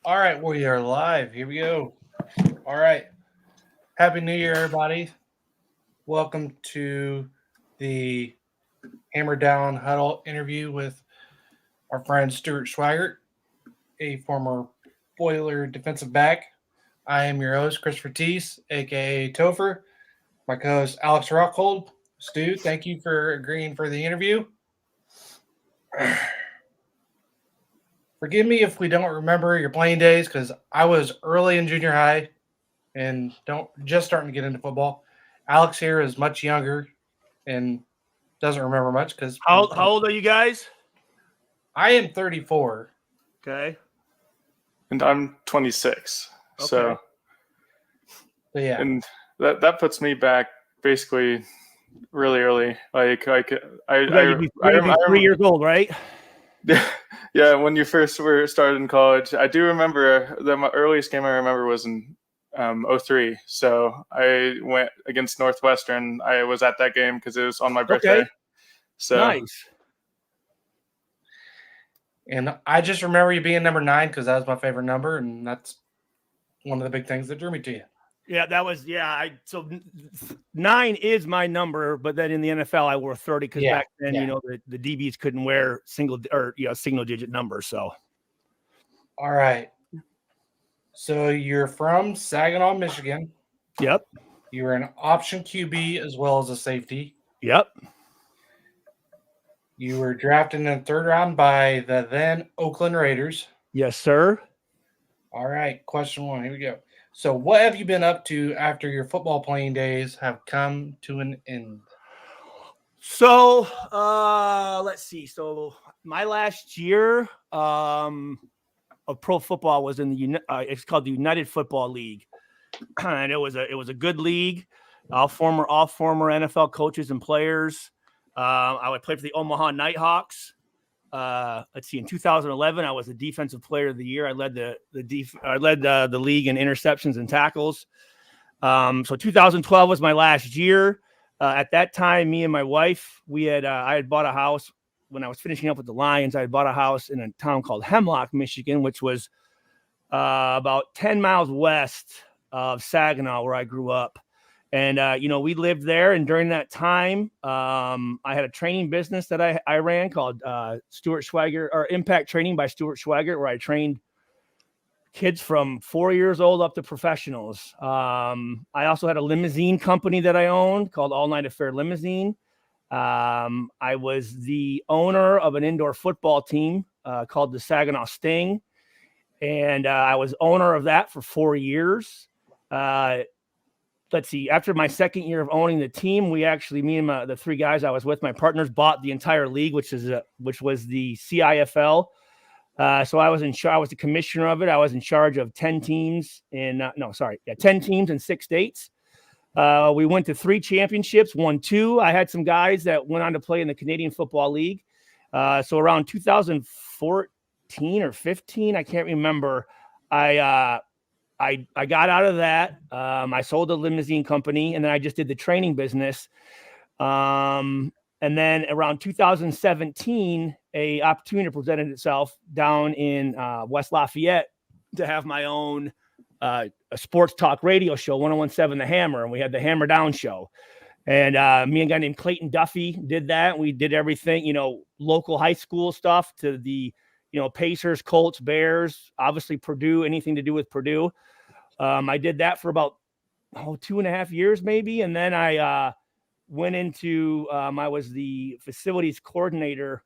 All right, we are live. Here we go. All right. Happy New Year, everybody. Welcome to the Hammer Down Huddle interview with our friend Stuart Schweigert, a former Boiler defensive back. I am your host, Christopher Teese, aka Topher. My co host, Alex Rockhold. Stu, thank you for agreeing for the interview. Forgive me if we don't remember your playing days because I was early in junior high and don't just starting to get into football. Alex here is much younger and doesn't remember much because How old are you guys? I am 34. Okay. And I'm 26. Okay. So yeah, and that puts me back basically really early. I 3 years old, right? Yeah, when you first were started in college, I do remember my earliest game I remember was in 03. So I went against Northwestern. I was at that game because it was on my birthday. Okay. So nice. And I just remember you being number 9 because that was my favorite number, and that's one of the big things that drew me to you. Yeah, that was so 9 is my number, but then in the NFL I wore 30 because back then the DBs couldn't wear single digit numbers. So all right. So you're from Saginaw, Michigan. Yep. You were an option QB as well as a safety. Yep. You were drafted in the 3rd round by the then Oakland Raiders. Yes, sir. All right. Question 1. Here we go. So what have you been up to after your football playing days have come to an end? So let's see. So my last year of pro football was in the it's called the United Football League, and it was a good league. All former NFL coaches and players. I would play for the Omaha Nighthawks. Let's see. In 2011, I was the defensive player of the year. I led the league in interceptions and tackles. So 2012 was my last year. At that time, me and my wife, I had bought a house when I was finishing up with the Lions. I had bought a house in a town called Hemlock, Michigan, which was about 10 miles west of Saginaw, where I grew up. And, we lived there. And during that time, I had a training business that I ran called Stuart Schweigert, or Impact Training by Stuart Schweigert, where I trained kids from 4 years old up to professionals. I also had a limousine company that I owned called All Night Affair Limousine. I was the owner of an indoor football team called the Saginaw Sting. And I was owner of that for 4 years. Let's see, after my second year of owning the team, me and the 3 guys I was with, my partners, bought the entire league, which was the CIFL. So I was the commissioner of it. I was in charge of 10 teams 10 teams in 6 states. We went to 3 championships, won 2. I had some guys that went on to play in the Canadian Football League. So around 2014 or 15, I can't remember, I got out of that. I sold a limousine company, and then I just did the training business. And then around 2017, a opportunity presented itself down in West Lafayette to have my own a sports talk radio show, 1017 The Hammer, and we had the Hammer Down show. And me and a guy named Clayton Duffy did that. We did everything, local high school stuff to the Pacers, Colts, Bears, obviously Purdue, anything to do with Purdue. I did that for about 2.5 years maybe. And then I went into, I was the facilities coordinator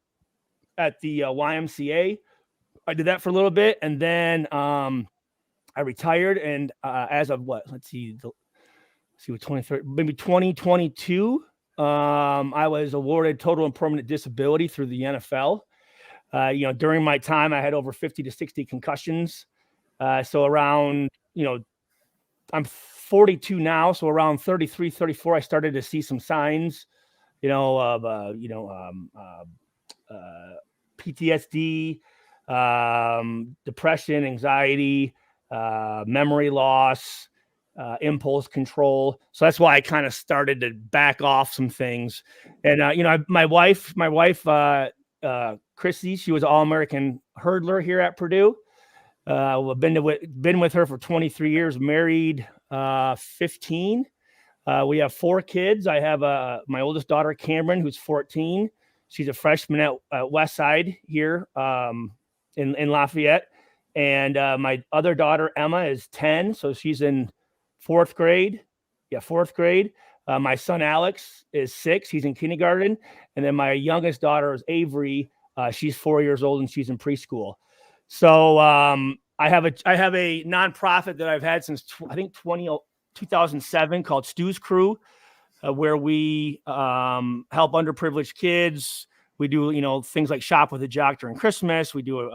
at the YMCA. I did that for a little bit. And then I retired. And as of what, let's see what 23, maybe 2022, I was awarded total and permanent disability through the NFL. During my time, I had over 50 to 60 concussions. So around, I'm 42 now. So around 33, 34, I started to see some signs, of, PTSD, depression, anxiety, memory loss, impulse control. So that's why I kind of started to back off some things. And, my wife, Chrissy, she was an All-American hurdler here at Purdue. I've been with her for 23 years, married 15. We have 4 kids. I have my oldest daughter, Cameron, who's 14. She's a freshman at Westside here in Lafayette. And my other daughter, Emma, is 10. So she's in 4th grade. Yeah, 4th grade. My son, Alex, is 6. He's in kindergarten. And then my youngest daughter is Avery. She's 4 years old and she's in preschool. So I have a nonprofit that I've had since I think 2007 called STUUUU, where we help underprivileged kids. We do, things like Shop with a Jock during Christmas. We do,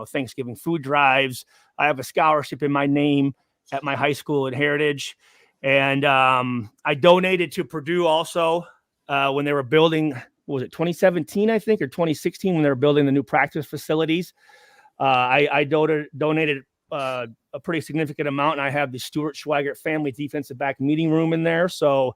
Thanksgiving food drives. I have a scholarship in my name at my high school at Heritage. And I donated to Purdue also when they were building, what was it, 2017, I think, or 2016, when they were building the new practice facilities. I donated a pretty significant amount, and I have the Stuart Schweigert family defensive back meeting room in there. So,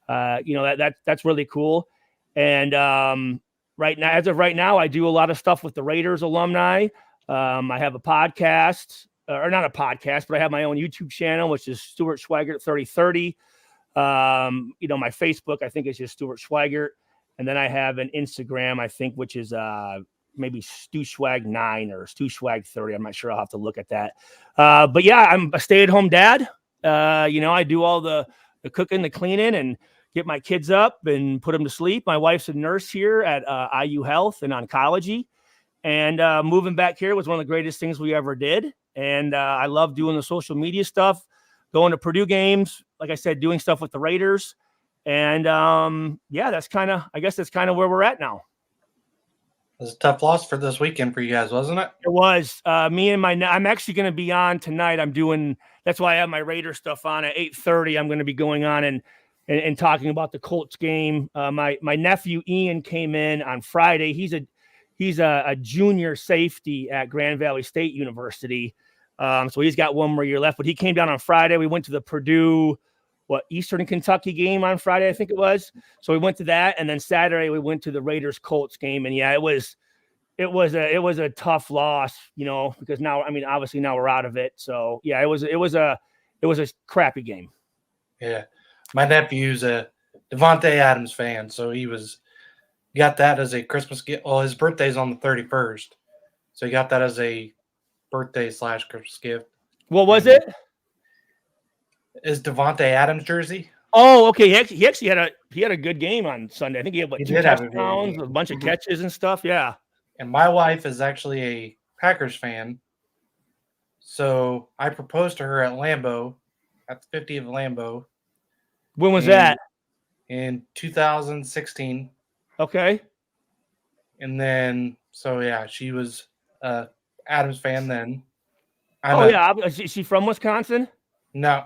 that's really cool. And as of right now, I do a lot of stuff with the Raiders alumni. I have a podcast, or not a podcast, but I have my own YouTube channel, which is Stuart Schweigert 3030. My Facebook, I think, is just Stuart Schweigert. And then I have an Instagram, I think, which is maybe StuSwag9 or StuSwag30. I'm not sure. I'll have to look at that. But yeah, I'm a stay-at-home dad. I do all the cooking, the cleaning, and get my kids up and put them to sleep. My wife's a nurse here at IU Health and Oncology. And moving back here was one of the greatest things we ever did. And I love doing the social media stuff, going to Purdue games, like I said, doing stuff with the Raiders. And that's kind of where we're at now. It was a tough loss for this weekend for you guys, wasn't it? It was. I'm actually going to be on tonight. That's why I have my Raider stuff on at 8:30. I'm going to be going on and talking about the Colts game. My nephew Ian came in on Friday. He's a junior safety at Grand Valley State University. So he's got one more year left, but he came down on Friday. We went to the Purdue, Eastern Kentucky game on Friday, I think it was. So we went to that. And then Saturday we went to the Raiders Colts game. And yeah, it was a tough loss, because now, obviously now we're out of it. So yeah, it was a crappy game. Yeah. My nephew's a Devontae Adams fan. So he got that as a Christmas gift. Well, his birthday's on the 31st. So he got that as a birthday / Christmas gift. What was it? Is Devontae Adams jersey? Oh, okay. He actually had a good game on Sunday. I think he had 2 touchdowns, a bunch of catches and stuff. Yeah. And my wife is actually a Packers fan. So I proposed to her at Lambeau, at the 50 of Lambeau. When was that? In 2016. Okay. And then, so yeah, she was a Adams fan then. Is she from Wisconsin? No,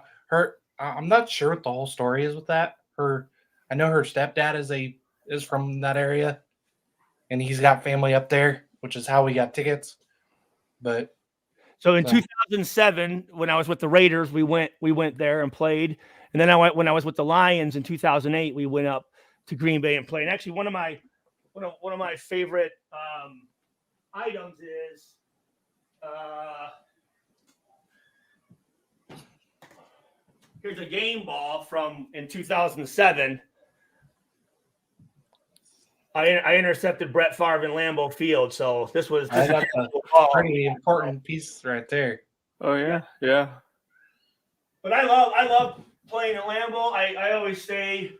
I'm not sure what the whole story is with that. I know her stepdad is from that area, and he's got family up there, which is how we got tickets. But so in 2007, when I was with the Raiders, we went there and played, and then when I was with the Lions in 2008, we went up to Green Bay and played. And actually, one of my favorite items is here's a game ball from in 2007. I intercepted Brett Favre in Lambeau Field, so this was a pretty important piece right there. Oh yeah, yeah. But I love playing at Lambeau. I always say,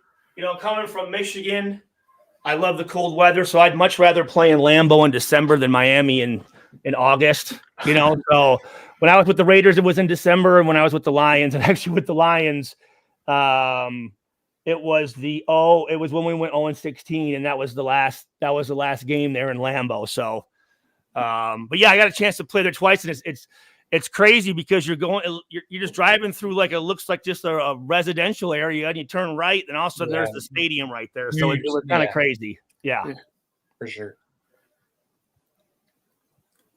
coming from Michigan, I love the cold weather, so I'd much rather play in Lambeau in December than Miami in August. So when I was with the Raiders, it was in December, and when I was with the Lions, and actually with the Lions, it was when we went 0-16, and that was the last game there in Lambeau. So, but yeah, I got a chance to play there twice, and it's crazy because you're just driving through it looks like just a residential area, and you turn right, and all of a sudden there's the stadium right there. So it was kind of crazy. Yeah, for sure.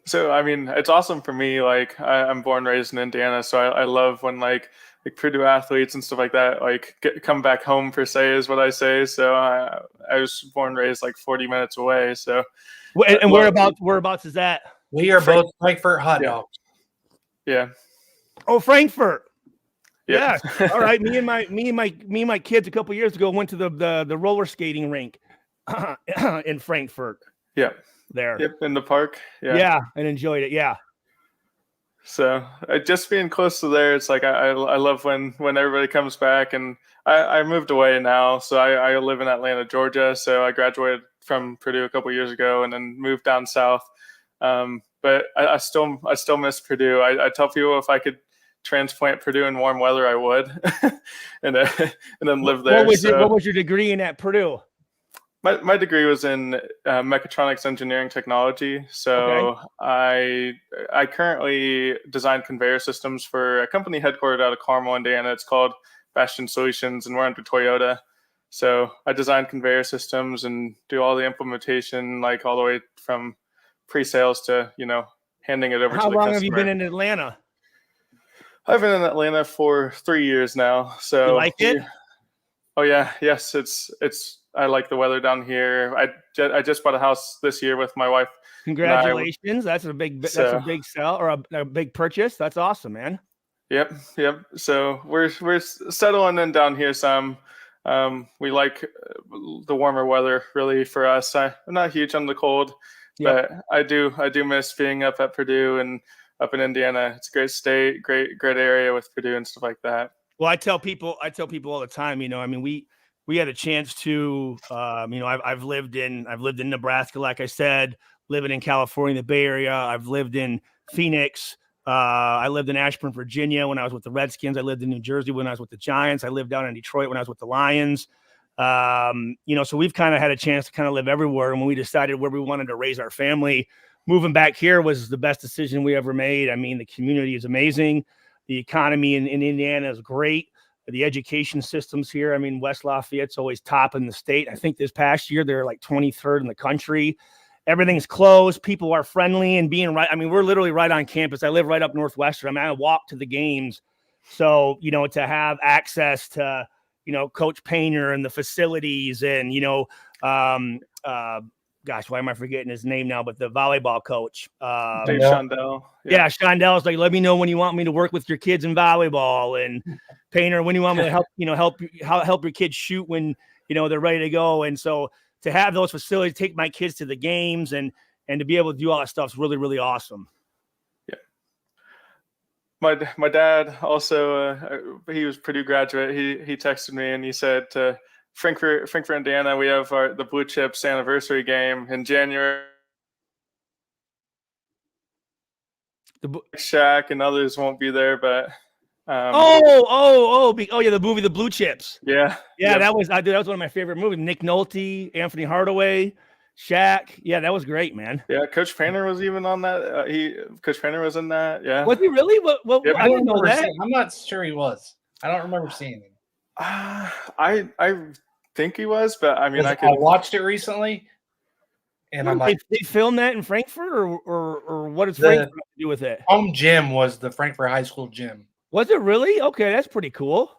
So, it's awesome for me. I'm born, raised in Indiana. So I love when Purdue athletes and stuff like that, come back home per se is what I say. So I was born, raised 40 minutes away. So, and whereabouts is that? We are both Frankfurt hot dogs. Yeah. Oh, Frankfurt. Yep. Yeah. All right. Me and my kids a couple years ago went to the roller skating rink in Frankfurt. Yep. There. Yep. In the park. Yeah. Yeah, and enjoyed it. Yeah. So just being close to there, it's like I love when everybody comes back, and I moved away now, so I live in Atlanta, Georgia. So I graduated from Purdue a couple years ago, and then moved down south. But I still miss Purdue. I tell people if I could transplant Purdue in warm weather, I would, and then live there. What was your degree in at Purdue? My degree was in mechatronics engineering technology. So okay. I currently design conveyor systems for a company headquartered out of Carmel, Indiana. It's called Bastion Solutions, and we're under Toyota. So I design conveyor systems and do all the implementation, like all the way from pre-sales to, handing it over to the customer. How long have you been in Atlanta? I've been in Atlanta for 3 years now. So you like it? Oh yeah, yes. It's. I like the weather down here. I just bought a house this year with my wife. Congratulations! That's a big sell or a big purchase. That's awesome, man. Yep. So we're settling in down here some. We like the warmer weather really for us. I'm not huge on the cold, but I do miss being up at Purdue and up in Indiana. It's a great state, great area with Purdue and stuff like that. Well, I tell people all the time, we had a chance to, I've lived in Nebraska, like I said, living in California, the Bay Area. I've lived in Phoenix. I lived in Ashburn, Virginia when I was with the Redskins. I lived in New Jersey when I was with the Giants. I lived down in Detroit when I was with the Lions. So we've kind of had a chance to kind of live everywhere. And when we decided where we wanted to raise our family, moving back here was the best decision we ever made. I mean, the community is amazing. The economy in Indiana is great. The education systems here, West Lafayette's always top in the state. I think this past year, they're like 23rd in the country. Everything's close. People are friendly and being right. We're literally right on campus. I live right up Northwestern. I walk to the games. So, to have access to, Coach Painter and the facilities and, gosh, why am I forgetting his name now? But the volleyball coach, Dave Shondell. Yeah, Shondell's like, let me know when you want me to work with your kids in volleyball, and Painter when you want me to help your kids shoot when they're ready to go. And so to have those facilities, take my kids to the games, and to be able to do all that stuff is really, really awesome. Yeah. My dad also he was Purdue graduate. He texted me and he said to Frankfurt, Indiana, we have the Blue Chips anniversary game in January. Shaq and others won't be there, but the movie The Blue Chips. Yeah. That was one of my favorite movies. Nick Nolte, Anthony Hardaway, Shaq. Yeah, that was great, man. Yeah, Coach Painter was even on that. Coach Painter was in that. Yeah. Was he really? What? Yep. I didn't know that. I'm not sure he was. I don't remember seeing him. I think he was, but I watched it recently, and I'm like, they filmed that in Frankfurt, or what does Frankfurt have to do with it? Home gym was the Frankfurt High School gym. Was it really? Okay, that's pretty cool.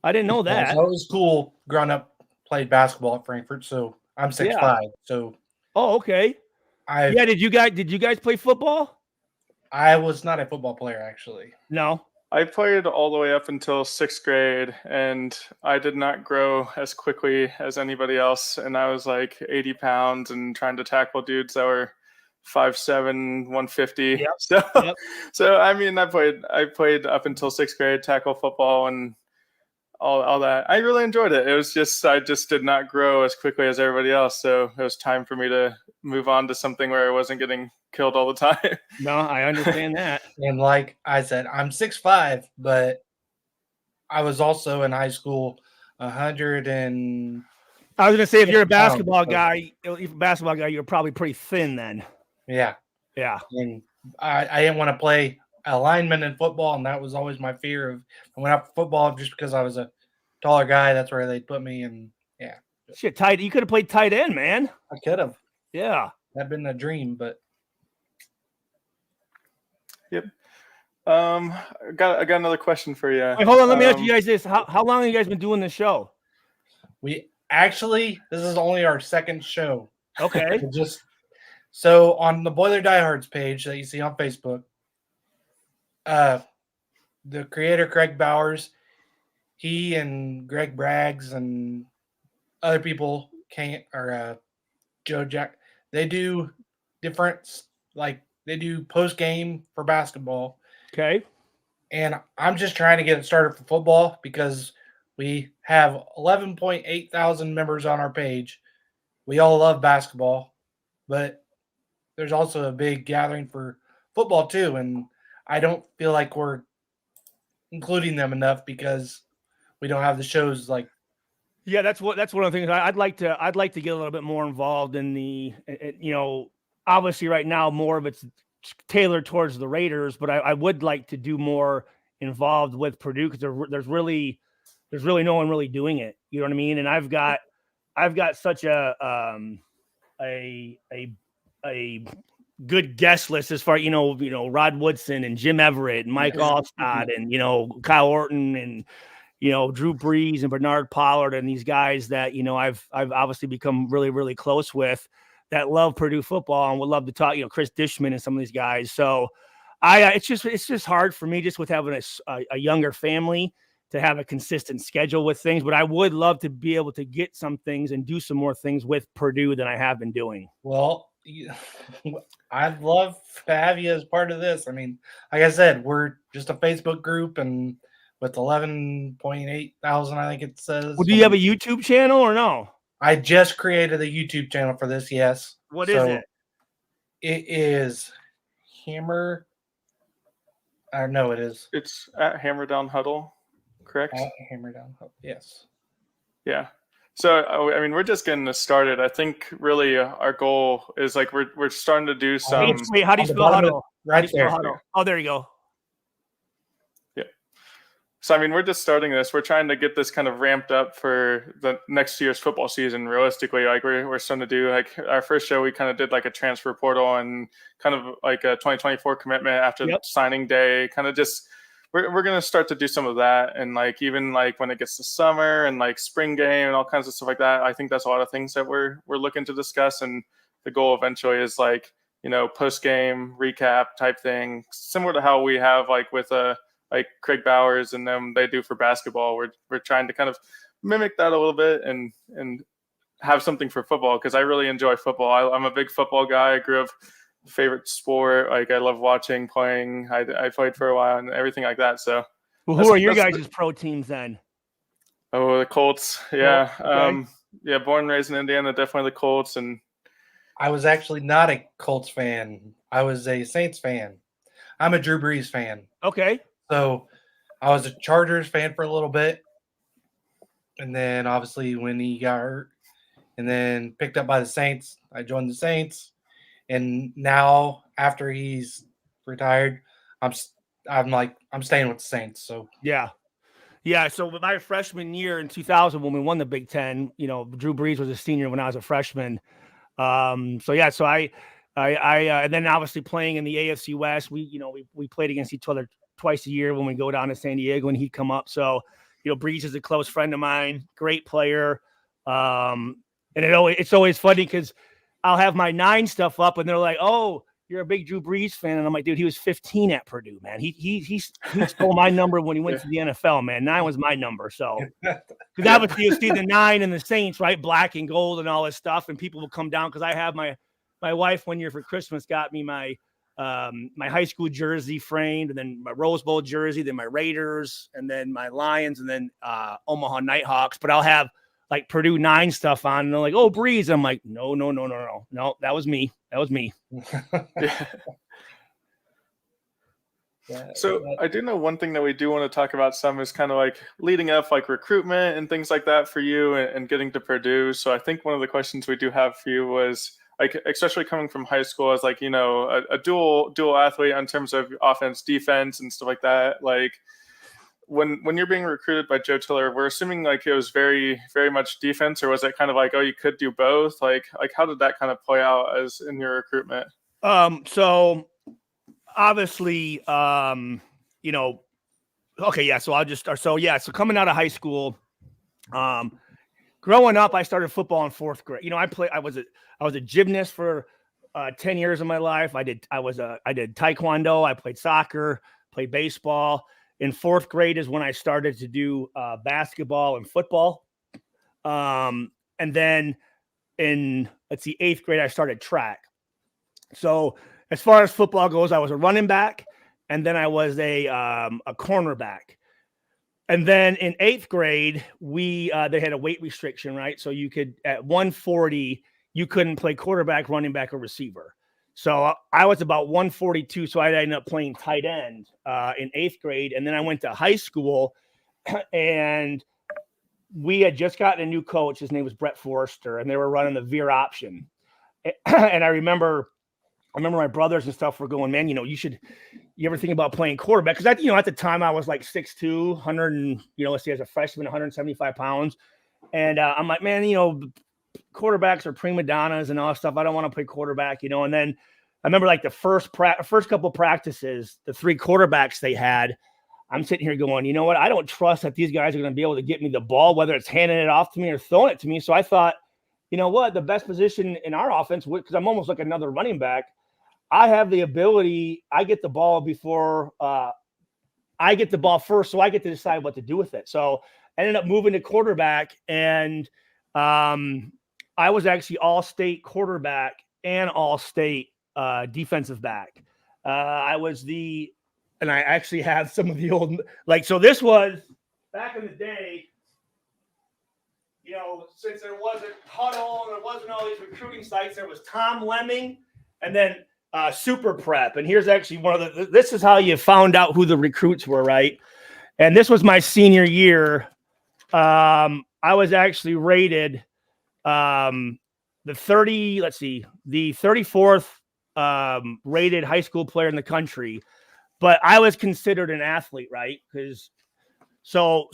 I didn't know that. So it was cool. Growing up, played basketball at Frankfurt, so I'm 6'5". So. Oh, okay. Did you guys play football? I was not a football player, actually. No. I played all the way up until 6th grade, and I did not grow as quickly as anybody else. And I was like 80 pounds and trying to tackle dudes that were 5'7", 150. Yep. So I played up until 6th grade, tackle football and all that. I really enjoyed it. It was just I just did not grow as quickly as everybody else. So it was time for me to move on to something where I wasn't getting killed all the time. No, I understand that. And like I said, I'm 6'5", but I was also in high school 100 and. I was gonna say if you're a basketball guy, you're probably pretty thin then. Yeah. And I didn't want to play a lineman in football, and that was always my fear of. I went out for football just because I was a taller guy. That's where they put me, and yeah. Shit, tight. You could have played tight end, man. I could have. Yeah, that'd been a dream, but. Yep. I got another question for you. Wait, hold on. Let me ask you guys this: How long have you guys been doing this show? This is only our second show. Okay. So on the Boiler Diehards page that you see on Facebook, the creator, Craig Bowers, he and Greg Braggs and other people Joe Jack, they do different, like they do post game for basketball. Okay. And I'm just trying to get it started for football because we have 11.8 thousand members on our page. We all love basketball, but there's also a big gathering for football too. And I don't feel like we're including them enough because we don't have the shows like. Yeah, that's one of the things I'd like to get a little bit more involved in the, obviously right now more of it's tailored towards the Raiders, but I would like to do more involved with Purdue because there's really no one really doing it. You know what I mean? And I've got such a good guest list as far, Rod Woodson and Jim Everett and Mike Allstott and, Kyle Orton and, Drew Brees and Bernard Pollard and these guys that, I've obviously become really, really close with that love Purdue football and would love to talk, Chris Dishman and some of these guys. So it's just hard for me just with having a younger family to have a consistent schedule with things, but I would love to be able to get some things and do some more things with Purdue than I have been doing. Well, I'd love to have you as part of this. I mean, like I said, we're just a Facebook group and with 11.8 thousand, I think it says. Well, do you have a YouTube channel or no? I just created a YouTube channel for this. Yes. What is it? It is Hammer. I know it is. It's at Hammer Down Huddle, correct? At Hammer Down Huddle. Yes. Yeah. So, I mean, we're just getting this started. I think really our goal is like we're starting to do some. Wait, how do you spell huddle? Right there. Huddle? Oh, there you go. Yeah. So, I mean, we're just starting this. We're trying to get this kind of ramped up for the next year's football season. Realistically, like we're starting to do like our first show. We kind of did like a transfer portal and kind of like a 2024 commitment after signing day. Kind of just. We're going to start to do some of that. And like, even like when it gets to summer and like spring game and all kinds of stuff like that, I think that's a lot of things that we're looking to discuss. And the goal eventually is like, post game recap type thing, similar to how we have like with like Craig Bowers and them, they do for basketball. We're trying to kind of mimic that a little bit and have something for football. Cause I really enjoy football. I'm a big football guy. I grew up favorite sport, like I love watching, playing. I played for a while and everything like that. So, well, who are your guys' pro teams then? Oh, the Colts. Yeah, okay. Yeah. Born and raised in Indiana, definitely the Colts. And I was actually not a Colts fan. I was a Saints fan. I'm a Drew Brees fan. Okay. So I was a Chargers fan for a little bit, and then obviously when he got hurt, and then picked up by the Saints, I joined the Saints. And now, after he's retired, I'm staying with the Saints. So yeah. So with my freshman year in 2000, when we won the Big Ten, Drew Brees was a senior when I was a freshman. So I and then obviously playing in the AFC West, we played against each other twice a year when we go down to San Diego and he'd come up. So Brees is a close friend of mine, great player. And it's always funny because I'll have my 9 stuff up and they're like, "Oh, you're a big Drew Brees fan." And I'm like, "Dude, he was 15 at Purdue, man. He stole my number when he went to the NFL, man. 9 was my number." So, because obviously you see the 9 and the Saints, right? Black and gold and all this stuff. And people will come down because I have my wife one year for Christmas got me my high school jersey framed and then my Rose Bowl jersey, then my Raiders and then my Lions and then Omaha Nighthawks. But I'll have like Purdue 9 stuff on, and they're like, "Oh, Breeze." I'm like, no, that was me. So I do know one thing that we do want to talk about some is kind of like leading up, like recruitment and things like that for you and getting to Purdue. So I think one of the questions we do have for you was like, especially coming from high school as like, a dual athlete in terms of offense, defense and stuff like that. Like, when you're being recruited by Joe Tiller, we're assuming like it was very, very much defense, or was it kind of like, oh, you could do both? Like how did that kind of play out as in your recruitment? So obviously, okay, yeah. So I'll just start. So coming out of high school, growing up, I started football in 4th grade. I was a gymnast for 10 years of my life. I did Taekwondo. I played soccer. played baseball. In 4th grade is when I started to do basketball and football. And then in, 8th grade, I started track. So as far as football goes, I was a running back, and then I was a cornerback. And then in 8th grade, they had a weight restriction, right? So you could, at 140, you couldn't play quarterback, running back, or receiver. So I was about 142, so I ended up playing tight end in 8th grade. And then I went to high school, and we had just gotten a new coach. His name was Brett Forrester, and they were running the veer option. And I remember my brothers and stuff were going, man, you ever think about playing quarterback? Because at the time I was like 6'2", 100, and let's say as a freshman, 175 pounds. And I'm like, man, quarterbacks are prima donnas and all that stuff. I don't want to play quarterback, And then I remember like the first couple practices, the 3 quarterbacks they had, I'm sitting here going, you know what? I don't trust that these guys are going to be able to get me the ball, whether it's handing it off to me or throwing it to me. So I thought, you know what? The best position in our offense, because I'm almost like another running back, I have the ability. I get the ball before I get the ball first, so I get to decide what to do with it. So I ended up moving to quarterback, and I was actually all-state quarterback and all-state defensive back. And I actually have some of the old, so this was back in the day, since there wasn't Huddle, there wasn't all these recruiting sites, there was Tom Lemming, and then Super Prep. And here's actually this is how you found out who the recruits were, right? And this was my senior year. I was actually rated the 34th rated high school player in the country, but I was considered an athlete, right? Because so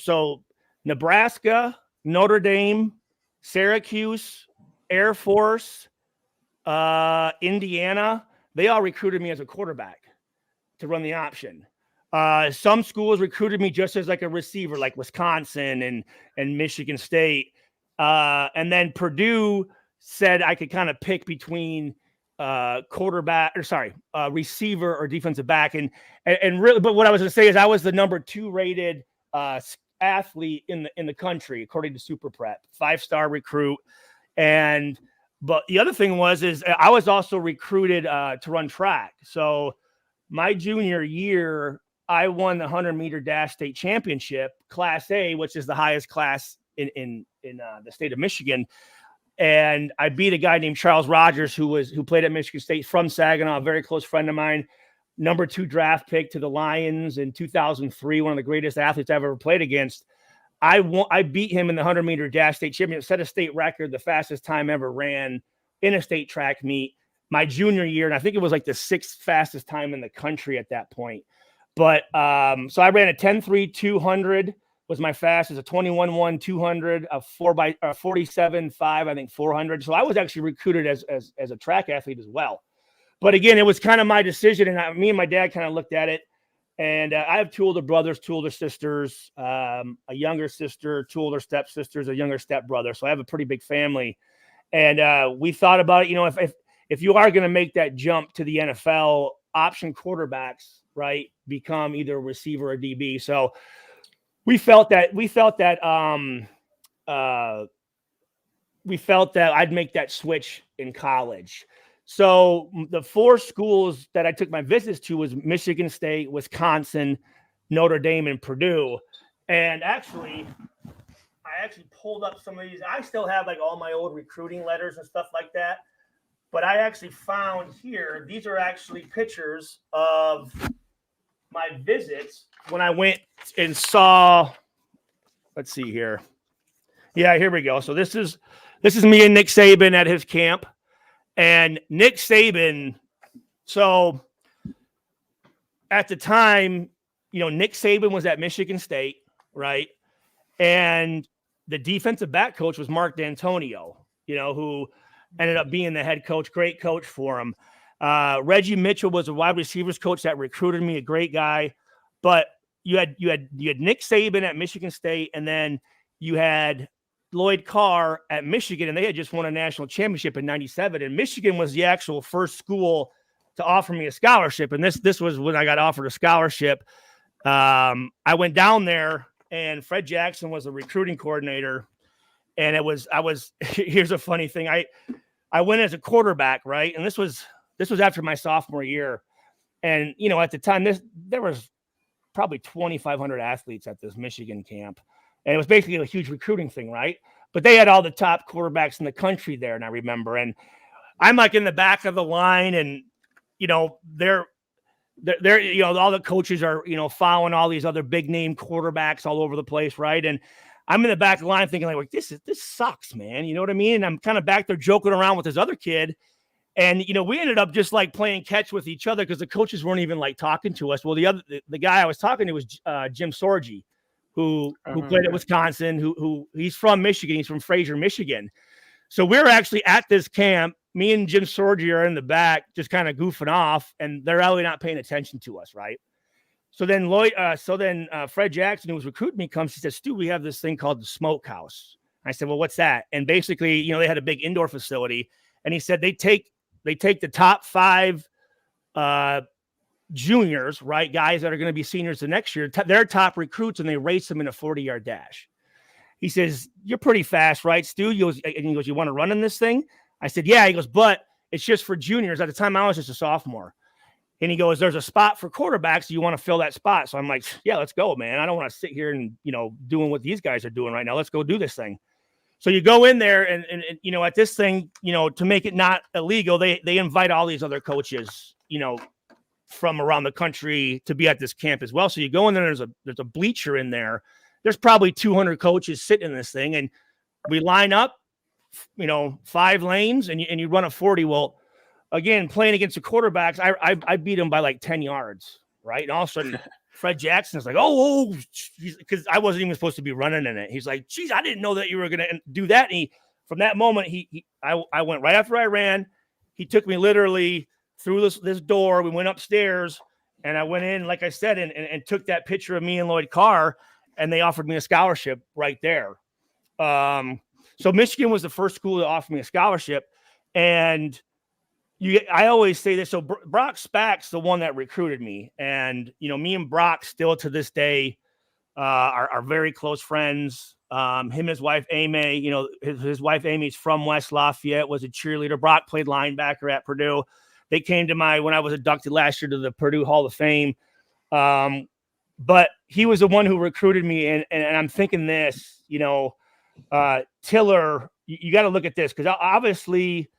Nebraska, Notre Dame, Syracuse, Air Force, Indiana, they all recruited me as a quarterback to run the option. Some schools recruited me just as like a receiver, like Wisconsin and Michigan State. And then Purdue said I could kind of pick between receiver or defensive back. And really, but what I was going to say is I was the number 2 rated athlete in the country, according to Super Prep, 5-star recruit. But the other thing is I was also recruited to run track. So my junior year, I won the 100-meter dash state championship, Class A, which is the highest class in the state of Michigan. And I beat a guy named Charles Rogers, who played at Michigan State, from Saginaw, a very close friend of mine, number 2 draft pick to the Lions in 2003, one of the greatest athletes I've ever played against. I beat him in the 100-meter dash state championship, set a state record, the fastest time ever ran in a state track meet my junior year. And I think it was like the 6th fastest time in the country at that point. But so I ran a 10.3 200 was my fastest, a 21.1 200, a 47.5, I think 400. So I was actually recruited as a track athlete as well. But again, it was kind of my decision, and me and my dad kind of looked at it. And I have 2 older brothers, 2 older sisters, a younger sister, 2 older stepsisters, a younger stepbrother. So I have a pretty big family. And we thought about it, if you are going to make that jump to the NFL, option quarterbacks, right, become either a receiver or DB. So we felt that I'd make that switch in college. So the 4 schools that I took my visits to was Michigan State, Wisconsin, Notre Dame, and Purdue. And I pulled up some of these. I still have like all my old recruiting letters and stuff like that. But I actually found here, these are actually pictures of my visits when I went and saw, let's see here. Yeah, here we go. So this is me and Nick Saban at his camp. And Nick Saban, so at the time, Nick Saban was at Michigan State, right? And the defensive back coach was Mark D'Antonio, who ended up being the head coach, great coach for him. Reggie Mitchell was a wide receivers coach that recruited me, a great guy. But you had Nick Saban at Michigan State, and then you had Lloyd Carr at Michigan, and they had just won a national championship in '97. And Michigan was the actual first school to offer me a scholarship. And this was when I got offered a scholarship. I went down there, and Fred Jackson was the recruiting coordinator. And here's a funny thing. I went as a quarterback, right? And this was after my sophomore year. And, at the time, there was probably 2,500 athletes at this Michigan camp. And it was basically a huge recruiting thing, right? But they had all the top quarterbacks in the country there, and I remember. And I'm like in the back of the line, and, they're all the coaches are, following all these other big name quarterbacks all over the place, right? And I'm in the back of the line thinking like, this sucks, man. You know what I mean? And I'm kind of back there joking around with this other kid. And, we ended up just like playing catch with each other because the coaches weren't even like talking to us. Well, the guy I was talking to was Jim Sorgi, who played at Wisconsin, who he's from Michigan. He's from Fraser, Michigan. So we're actually at this camp. Me and Jim Sorgi are in the back, just kind of goofing off, and they're really not paying attention to us, right? So then Fred Jackson, who was recruiting me, comes. He says, "Stu, we have this thing called the Smokehouse." I said, "Well, what's that?" And basically, they had a big indoor facility, and he said they take the top 5 juniors, right, guys that are going to be seniors the next year, their top recruits, and they race them in a 40-yard dash. He says, "You're pretty fast, right, Stu?" He goes, "You want to run in this thing?" I said, "Yeah." He goes, "But it's just for juniors." At the time, I was just a sophomore. And he goes, "There's a spot for quarterbacks. Do you want to fill that spot?" So I'm like, "Yeah, let's go, man. I don't want to sit here and, doing what these guys are doing right now. Let's go do this thing." So you go in there and at this thing, to make it not illegal, they invite all these other coaches, from around the country to be at this camp as well. So you go in there, there's a bleacher in there. There's probably 200 coaches sitting in this thing, and we line up, 5 lanes, and you run a 40. Well, again, playing against the quarterbacks, I beat him by like 10 yards, right? And all of a sudden, Fred Jackson is like, oh, because I wasn't even supposed to be running in it. He's like, "Geez, I didn't know that you were going to do that." And from that moment, I went right after I ran. He took me literally through this door. We went upstairs, and I went in, like I said, and took that picture of me and Lloyd Carr, and they offered me a scholarship right there. So Michigan was the first school to offer me a scholarship, and I always say this. So Brock Spack's the one that recruited me, and me and Brock still to this day are very close friends. Him and his wife Amy, his wife Amy's from West Lafayette, was a cheerleader. Brock played linebacker at Purdue. They came to when I was inducted last year to the Purdue Hall of Fame. But he was the one who recruited me, and I'm thinking this, Tiller, you got to look at this, because obviously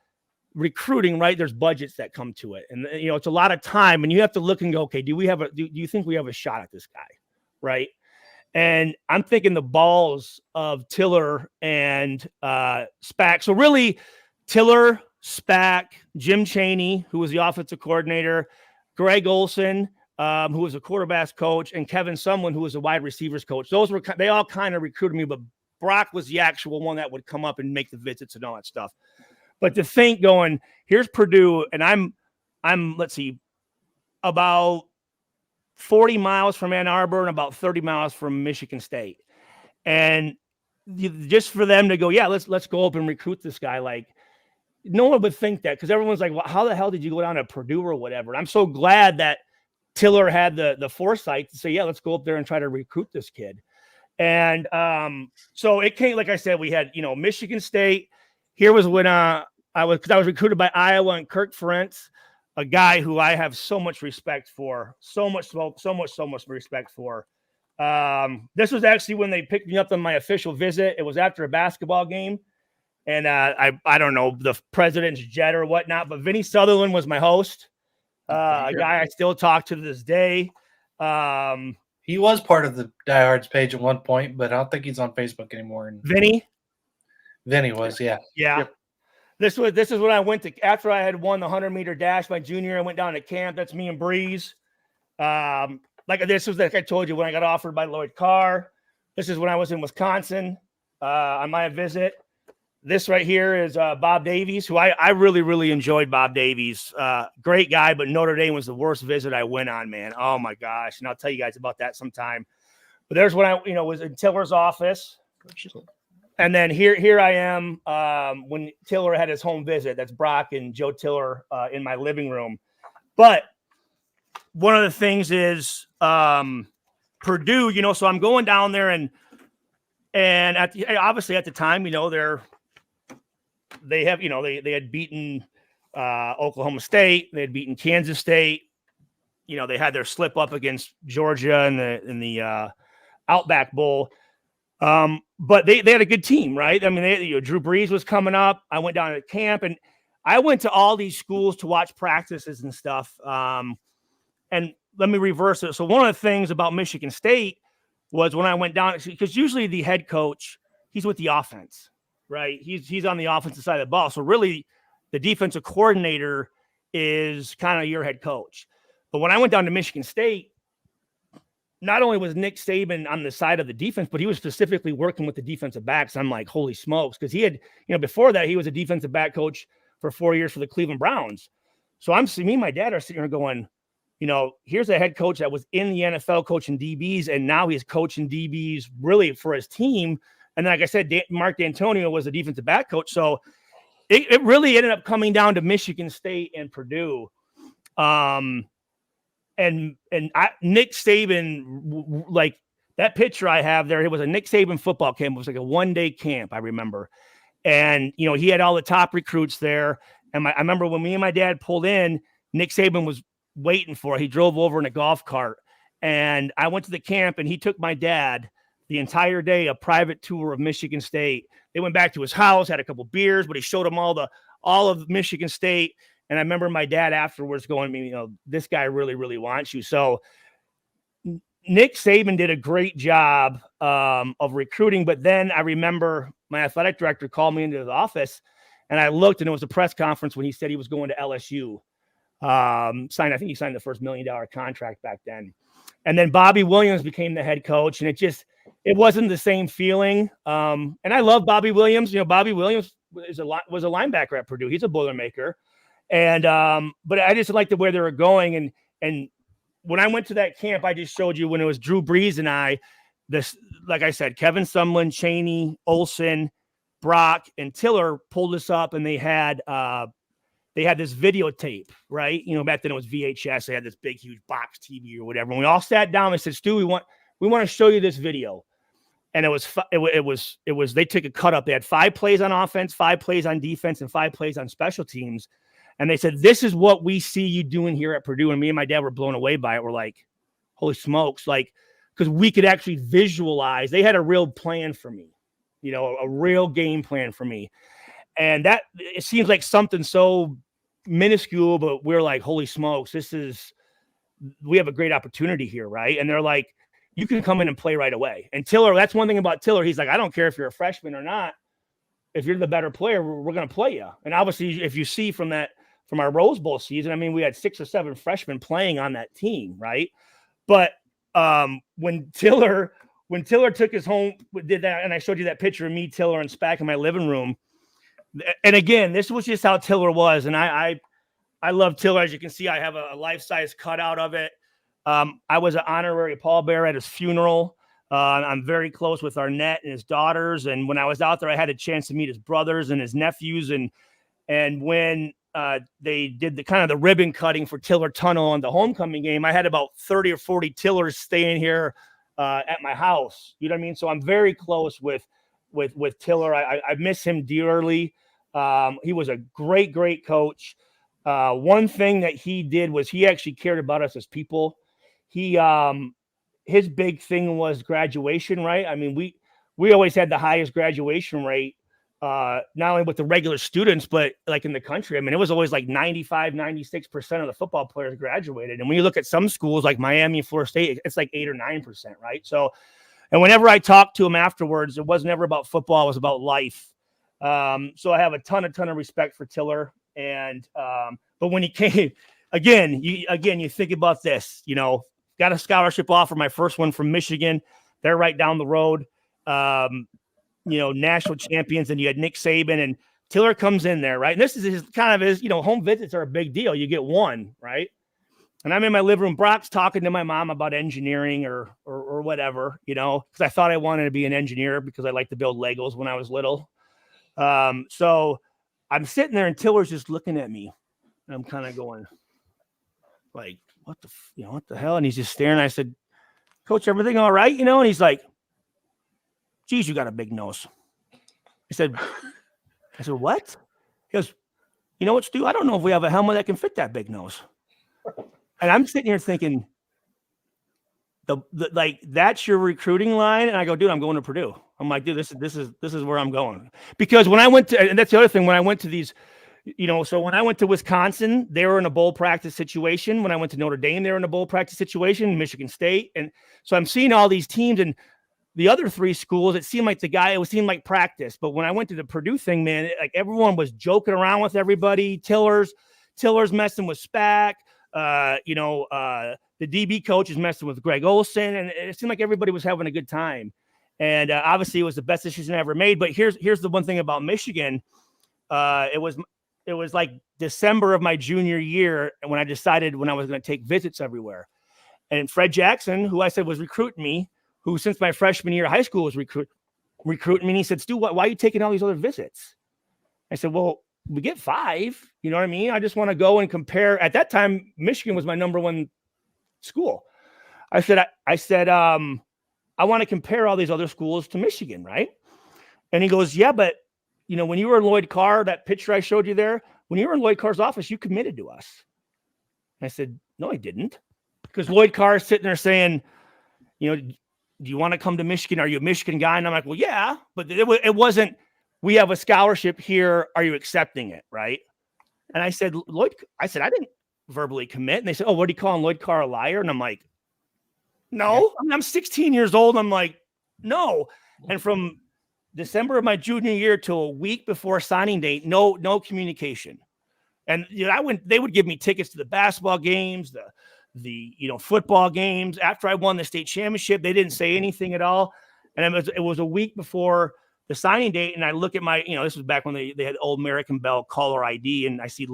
recruiting, right, there's budgets that come to it, and it's a lot of time, and you have to look and go, okay, do you think we have a shot at this guy, right? And I'm thinking the balls of Tiller and Spack. So really, Tiller, Spack, Jim Chaney, who was the offensive coordinator, Greg Olson, who was a quarterback's coach, and Kevin Sumlin, who was a wide receivers coach. They all kind of recruited me, but Brock was the actual one that would come up and make the visits and all that stuff. But to think going, here's Purdue, and I'm let's see, about 40 miles from Ann Arbor and about 30 miles from Michigan State. And just for them to go, yeah, let's go up and recruit this guy. Like, no one would think that, because everyone's like, well, how the hell did you go down to Purdue or whatever? And I'm so glad that Tiller had the foresight to say, yeah, let's go up there and try to recruit this kid. And so it came, like I said, we had, Michigan State. Here was when I was recruited by Iowa, and Kirk Ferentz, a guy who I have so much respect for, so much respect for. This was actually when they picked me up on my official visit. It was after a basketball game, and I don't know, the president's jet or whatnot, but Vinny Sutherland was my host, a guy I still talk to this day. He was part of the Diehards page at one point, but I don't think he's on Facebook anymore. Vinny was, yeah. Yeah. Yep. This is when I went to, after I had won the 100-meter dash my junior year. I went down to camp. That's me and Breeze. This was, like I told you, when I got offered by Lloyd Carr. This is when I was in Wisconsin on my visit. This right here is Bob Davies, who I really, really enjoyed. Bob Davies, great guy, but Notre Dame was the worst visit I went on, man. Oh my gosh. And I'll tell you guys about that sometime. But there's when I, was in Tiller's office. And then here I am when Tiller had his home visit. That's Brock and Joe Tiller in my living room. But one of the things is Purdue, you know, so I'm going down there and obviously at the time, you know, they had beaten Oklahoma State, they had beaten Kansas State, you know, they had their slip up against Georgia in the Outback Bowl. But they had a good team, right? I mean, Drew Brees was coming up. I went down to camp and I went to all these schools to watch practices and stuff. And let me reverse it. So one of the things about Michigan State was when I went down, because usually the head coach, he's with the offense, right? He's on the offensive side of the ball. So really the defensive coordinator is kind of your head coach. But when I went down to Michigan State, not only was Nick Saban on the side of the defense, but he was specifically working with the defensive backs. I'm like, holy smokes. Because he had, you know, before that, he was a defensive back coach for 4 years for the Cleveland Browns. So me and my dad are sitting here going, you know, here's a head coach that was in the NFL coaching DBs, and now he's coaching DBs really for his team. And like I said, Mark D'Antonio was a defensive back coach. So it really ended up coming down to Michigan State and Purdue. And Nick Saban, like that picture I have there, it was a Nick Saban football camp. It was like a 1-day camp, I remember. And, you know, he had all the top recruits there. And I remember when me and my dad pulled in, Nick Saban was waiting for it. He drove over in a golf cart. And I went to the camp and he took my dad the entire day, a private tour of Michigan State. They went back to his house, had a couple beers, but he showed them all of Michigan State. And I remember my dad afterwards going, you know, this guy really, really wants you. So Nick Saban did a great job of recruiting. But then I remember my athletic director called me into the office and I looked and it was a press conference when he said he was going to LSU. I think he signed the first $1 million contract back then. And then Bobby Williams became the head coach. And it wasn't the same feeling. And I love Bobby Williams. You know, Bobby Williams was a linebacker at Purdue. He's a Boilermaker. And but I just liked the way they were going. And when I went to that camp, I just showed you when it was Drew Brees and I, like I said, Kevin Sumlin, Chaney, Olsen, Brock, and Tiller pulled us up, and they had this videotape, right? You know, back then it was VHS. They had this big, huge box TV or whatever. And we all sat down and said, Stu, we want to show you this video. And it was they took a cut up. They had 5 plays on offense, 5 plays on defense, and 5 plays on special teams. And they said, this is what we see you doing here at Purdue. And me and my dad were blown away by it. We're like, holy smokes. Like, because we could actually visualize. They had a real plan for me, you know, a real game plan for me. And that, it seems like something so minuscule, but we're like, holy smokes, we have a great opportunity here, right? And they're like, you can come in and play right away. And Tiller, that's one thing about Tiller. He's like, I don't care if you're a freshman or not. If you're the better player, we're going to play you. And obviously, if you see from our Rose Bowl season, I mean, we had 6 or 7 freshmen playing on that team, right? But when Tiller took his home, did that, and I showed you that picture of me, Tiller, and Spack in my living room. And again, this was just how Tiller was. And I love Tiller. As you can see, I have a life-size cutout of it. I was an honorary pallbearer at his funeral. I'm very close with Arnett and his daughters. And when I was out there, I had a chance to meet his brothers and his nephews. And when they did the ribbon cutting for Tiller Tunnel on the homecoming game, I had about 30 or 40 Tillers staying here at my house. You know what I mean? So I'm very close with Tiller. I miss him dearly. He was a great, great coach. One thing that he did was he actually cared about us as people. His big thing was graduation, right? I mean, we always had the highest graduation rate, not only with the regular students, but like in the country. I mean, it was always like 95, 96% of the football players graduated. And when you look at some schools like Miami and Florida State, it's like 8 or 9%, right? So, and whenever I talked to him afterwards, it wasn't ever about football, it was about life. So I have a ton of respect for Tiller. And, but when he came, again, you think about this, you know, got a scholarship offer, my first one from Michigan. They're right down the road. You know, national champions, and you had Nick Saban, and Tiller comes in there, right? And this is his, you know, home visits are a big deal. You get one, right? And I'm in my living room. Brock's talking to my mom about engineering or whatever, you know, because I thought I wanted to be an engineer because I liked to build Legos when I was little. So I'm sitting there and Tiller's just looking at me. And I'm kind of going, like, what the hell? And he's just staring. I said, Coach, everything all right? And he's like, geez, you got a big nose. I said, what? He goes, you know what, Stu? I don't know if we have a helmet that can fit that big nose. And I'm sitting here thinking, like, that's your recruiting line. And I go, dude, I'm going to Purdue. I'm like, dude, this is where I'm going. Because when I went to, and that's the other thing, when I went to these, so when I went to Wisconsin, they were in a bowl practice situation. When I went to Notre Dame, they were in a bowl practice situation, Michigan State. And so I'm seeing all these teams, and the other three schools, it seemed like practice. But when I went to the Purdue thing, man, like everyone was joking around with everybody. Tiller's messing with Spack. The DB coach is messing with Greg Olson, and it seemed like everybody was having a good time. And obviously, it was the best decision I ever made. But here's the one thing about Michigan. It was like December of my junior year, and when I decided when I was going to take visits everywhere. And Fred Jackson, who I said was recruiting me, who since my freshman year of high school was recruiting me, and he said, Stu, why are you taking all these other visits? I said, well, we get 5. You know what I mean? I just want to go and compare. At that time, Michigan was my number 1 school. I said, I want to compare all these other schools to Michigan, right? And he goes, yeah, but when you were in Lloyd Carr, that picture I showed you there, when you were in Lloyd Carr's office, you committed to us. And I said, no, I didn't. Because Lloyd Carr is sitting there saying, do you want to come to Michigan? Are you a Michigan guy? And I'm like, well, yeah, but it wasn't, we have a scholarship here. Are you accepting it? Right. And I said, I didn't verbally commit. And they said, oh, what are you calling Lloyd Carr a liar? And I'm like, no, I'm 16 years old. I'm like, no. And from December of my junior year till a week before signing date, no communication. And they would give me tickets to the basketball games, the football games. After I won the state championship, they didn't say anything at all. And it was a week before the signing date, and I look at my, this was back when they had old American Bell caller ID, and I see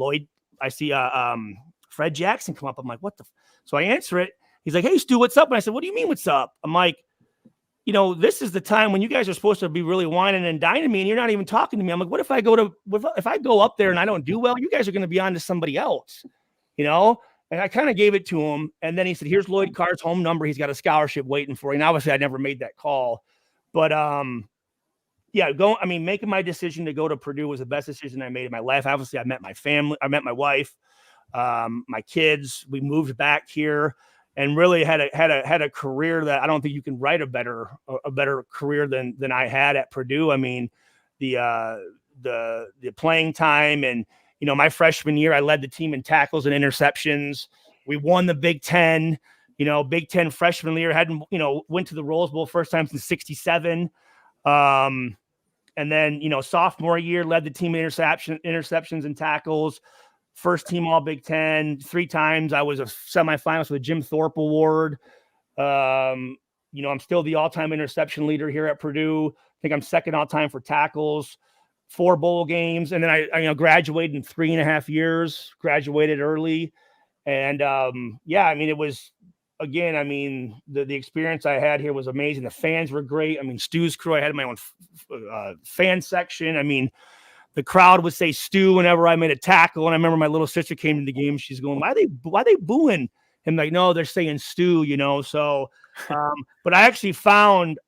Fred Jackson come up. I'm like, what the? So I answer it. He's like, hey, Stu, what's up? And I said, what do you mean, what's up? I'm like, this is the time when you guys are supposed to be really whining and dining me, and you're not even talking to me. I'm like, what if I go up there and I don't do well? You guys are going to be on to somebody else, And I kind of gave it to him. And then he said, here's Lloyd Carr's home number. He's got a scholarship waiting for you. And obviously I never made that call, but making my decision to go to Purdue was the best decision I made in my life. Obviously I met my family. I met my wife, my kids. We moved back here and really had a career that I don't think you can write a better career than I had at Purdue. I mean, the playing time, and my freshman year, I led the team in tackles and interceptions. We won the Big Ten. Big Ten freshman year, went to the Rose Bowl first time since '67. And then sophomore year, led the team in interceptions and tackles. First team All Big Ten 3 times. I was a semifinalist with the Jim Thorpe Award. I'm still the all-time interception leader here at Purdue. I think I'm second all-time for tackles. 4 bowl games, and then I graduated in 3.5 years. Graduated early, and it was the experience I had here was amazing. The fans were great. Stu's crew. I had my own fan section. The crowd would say Stu whenever I made a tackle, and I remember my little sister came to the game. She's going, "Why are they booing him?" Like, no, they're saying Stu. So, but I actually found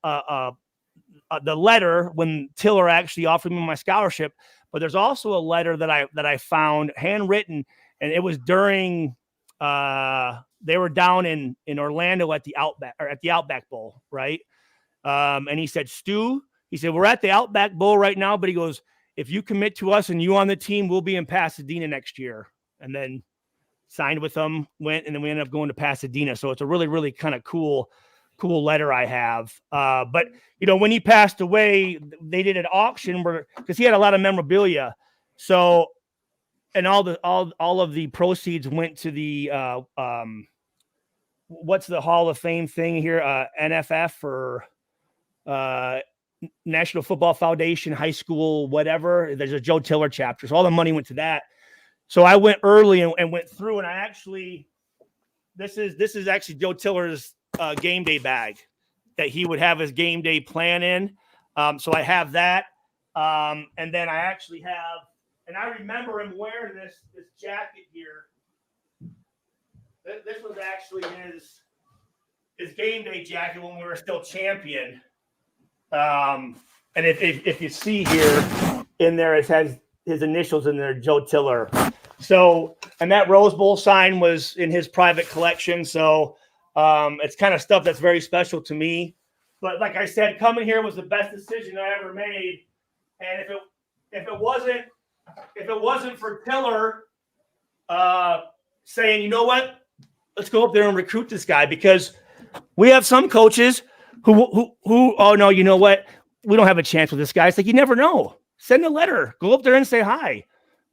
the letter when Tiller actually offered me my scholarship, but there's also a letter that I found handwritten, and it was during they were down in Orlando at the Outback Bowl, right? And he said, Stu, he said, we're at the Outback Bowl right now, but he goes, if you commit to us and you on the team, we'll be in Pasadena next year. And then signed with them, went, and then we ended up going to Pasadena. So it's a really, really kind of cool letter I have. But when he passed away, they did an auction because he had a lot of memorabilia. So, and all of the proceeds went to the what's the Hall of Fame thing here? NFF or National Football Foundation, high school, whatever. There's a Joe Tiller chapter. So all the money went to that. So I went early and went through, and I actually, this is actually Joe Tiller's game day bag that he would have his game day plan in. So I have that. And then I actually have, and I remember him wearing this jacket here This was actually his game day jacket when we were still champion. And if you see here in there, it has his initials in there, Joe Tiller. So, and that Rose Bowl sign was in his private collection. So it's kind of stuff that's very special to me. But like I said, coming here was the best decision I ever made. And if it wasn't for Tiller saying, you know what, let's go up there and recruit this guy, because we have some coaches who oh no, you know what, we don't have a chance with this guy. It's like, you never know. Send a letter, go up there and say hi.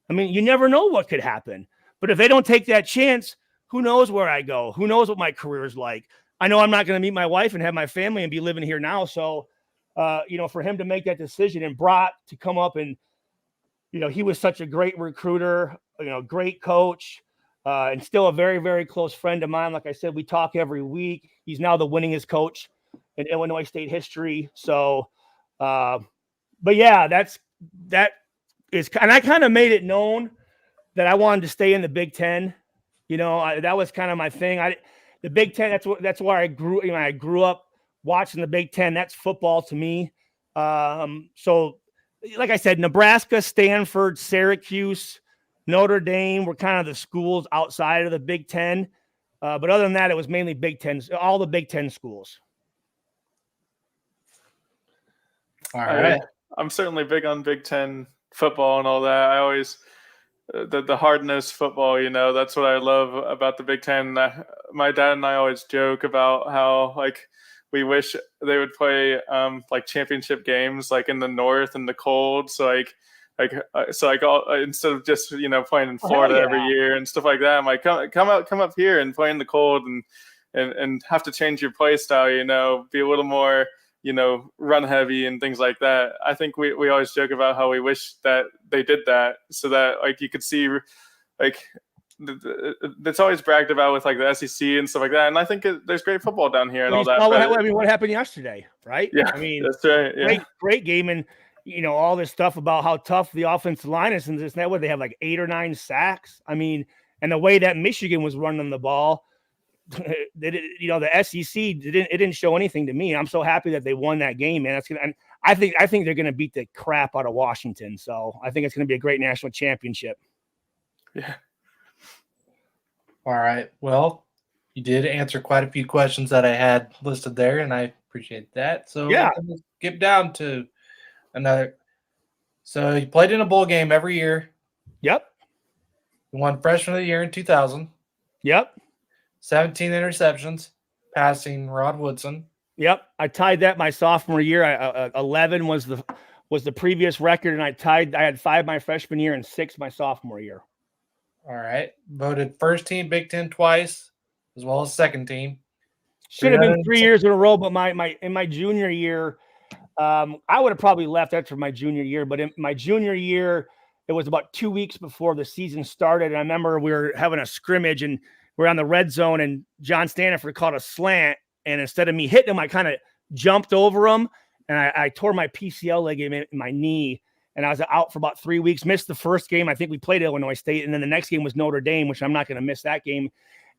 I mean, you never know what could happen. But if they don't take that chance, who knows where I go? Who knows what my career is like? I know I'm not going to meet my wife and have my family and be living here now. So, for him to make that decision and Brat to come up and, he was such a great recruiter, great coach, and still a very, very close friend of mine. Like I said, we talk every week. He's now the winningest coach in Illinois State history. So, but yeah, that is, and I kind of made it known that I wanted to stay in the Big Ten. That was kind of my thing. The Big Ten, that's where I grew. I grew up watching the Big Ten. That's football to me. So, like I said, Nebraska, Stanford, Syracuse, Notre Dame were kind of the schools outside of the Big Ten. But other than that, it was mainly Big Ten, all the Big Ten schools. All right. I'm certainly big on Big Ten football and all that. I always the hard-nosed football, that's what I love about the Big Ten. My dad and I always joke about how we wish they would play championship games in the north and the cold. So instead of just playing in Florida every year and stuff like that, I'm like, come up here and play in the cold and have to change your play style. Be a little more run heavy and things like that. I think we always joke about how we wish that they did that, so that you could see that's always bragged about with the SEC and stuff like that. And I think there's great football down here and all that. What happened yesterday, right? Yeah, I mean, that's right. Yeah. Great game. And, all this stuff about how tough the offensive line is and this and that, where they have 8 or 9 sacks. I mean, and the way that Michigan was running the ball, the SEC didn't show anything to me. I'm so happy that they won that game, man. And I think they're going to beat the crap out of Washington. So I think it's going to be a great national championship. Yeah. All right. Well, you did answer quite a few questions that I had listed there, and I appreciate that. So yeah, let's get down to another. So you played in a bowl game every year. Yep. You won freshman of the year in 2000. Yep. 17 interceptions, passing Rod Woodson. Yep. I tied that my sophomore year. 11 was the previous record, and I had 5 my freshman year and 6 my sophomore year. All right. Voted first team Big Ten twice, as well as second team. Should have been 3 years in a row, but in my junior year, I would have probably left after my junior year. But in my junior year, it was about 2 weeks before the season started. And I remember we were having a scrimmage and we're on the red zone, and John Stanford caught a slant. And instead of me hitting him, I kind of jumped over him, and I tore my PCL ligament in my knee. And I was out for about 3 weeks, missed the first game. I think we played Illinois State. And then the next game was Notre Dame, which I'm not going to miss that game.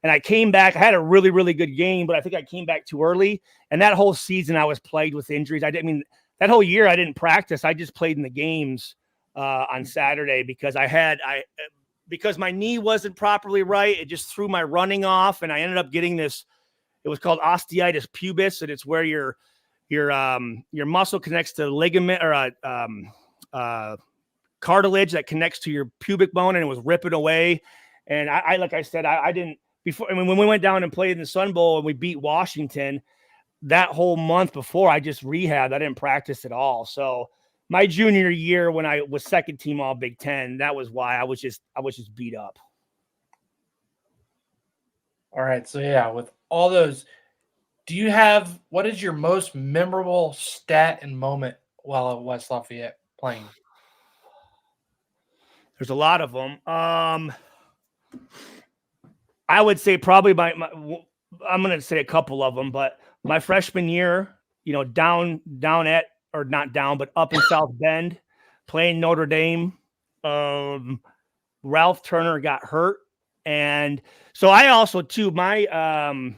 And I came back. I had a really, really good game, but I think I came back too early. And that whole season I was plagued with injuries. That whole year I didn't practice. I just played in the games on Saturday because because my knee wasn't properly right. It just threw my running off, and I ended up getting this. It was called osteitis pubis, and it's where your muscle connects to the ligament or cartilage that connects to your pubic bone, and it was ripping away. And I like I said, I didn't before. I mean, when we went down and played in the Sun Bowl and we beat Washington, that whole month before, I just rehabbed. I didn't practice at all. So my junior year, when I was second team All Big Ten, that was why I was just beat up. All right. So yeah, with all those, what is your most memorable stat and moment while at West Lafayette playing? There's a lot of them. I would say probably I'm going to say a couple of them, but my freshman year, down at, or not down, but up in South Bend, playing Notre Dame. Ralph Turner got hurt, And so I also too, I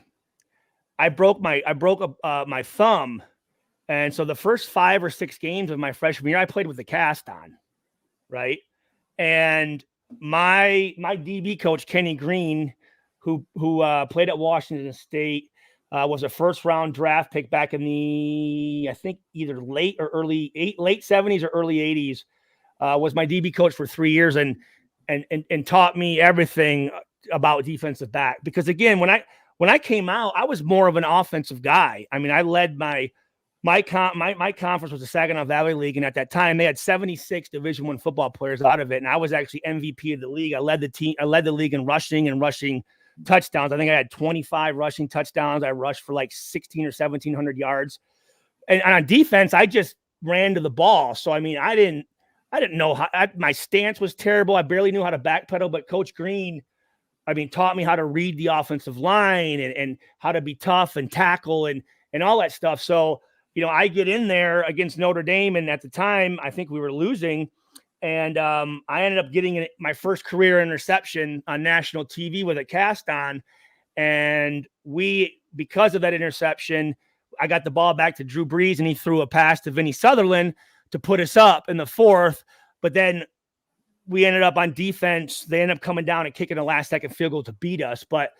broke my thumb. And so the first 5 or 6 games of my freshman year, I played with the cast on, right? And my DB coach, Kenny Green, who played at Washington State, was a first-round draft pick back in the, I think, either late 70s or early 80s, was my DB coach for 3 years and taught me everything about defensive back. Because again, when I came out, I was more of an offensive guy. I mean, I led my conference was the Saginaw Valley League, and at that time they had 76 Division I football players out of it, and I was actually MVP of the league. I led the league in rushing touchdowns. I think I had 25 rushing touchdowns. I rushed for like 16 or 1700 yards. And on defense, I just ran to the ball. So I mean, I didn't know how my stance was terrible. I barely knew how to backpedal, but Coach Green, I mean, taught me how to read the offensive line and how to be tough and tackle and all that stuff. So, you know, I get in there against Notre Dame, and at the time, I think we were losing, and I ended up getting my first career interception on national TV with a cast on, and because of that interception, I got the ball back to Drew Brees, and he threw a pass to Vinny Sutherland to put us up in the 4th, but then we ended up on defense. They ended up coming down and kicking a last-second field goal to beat us, but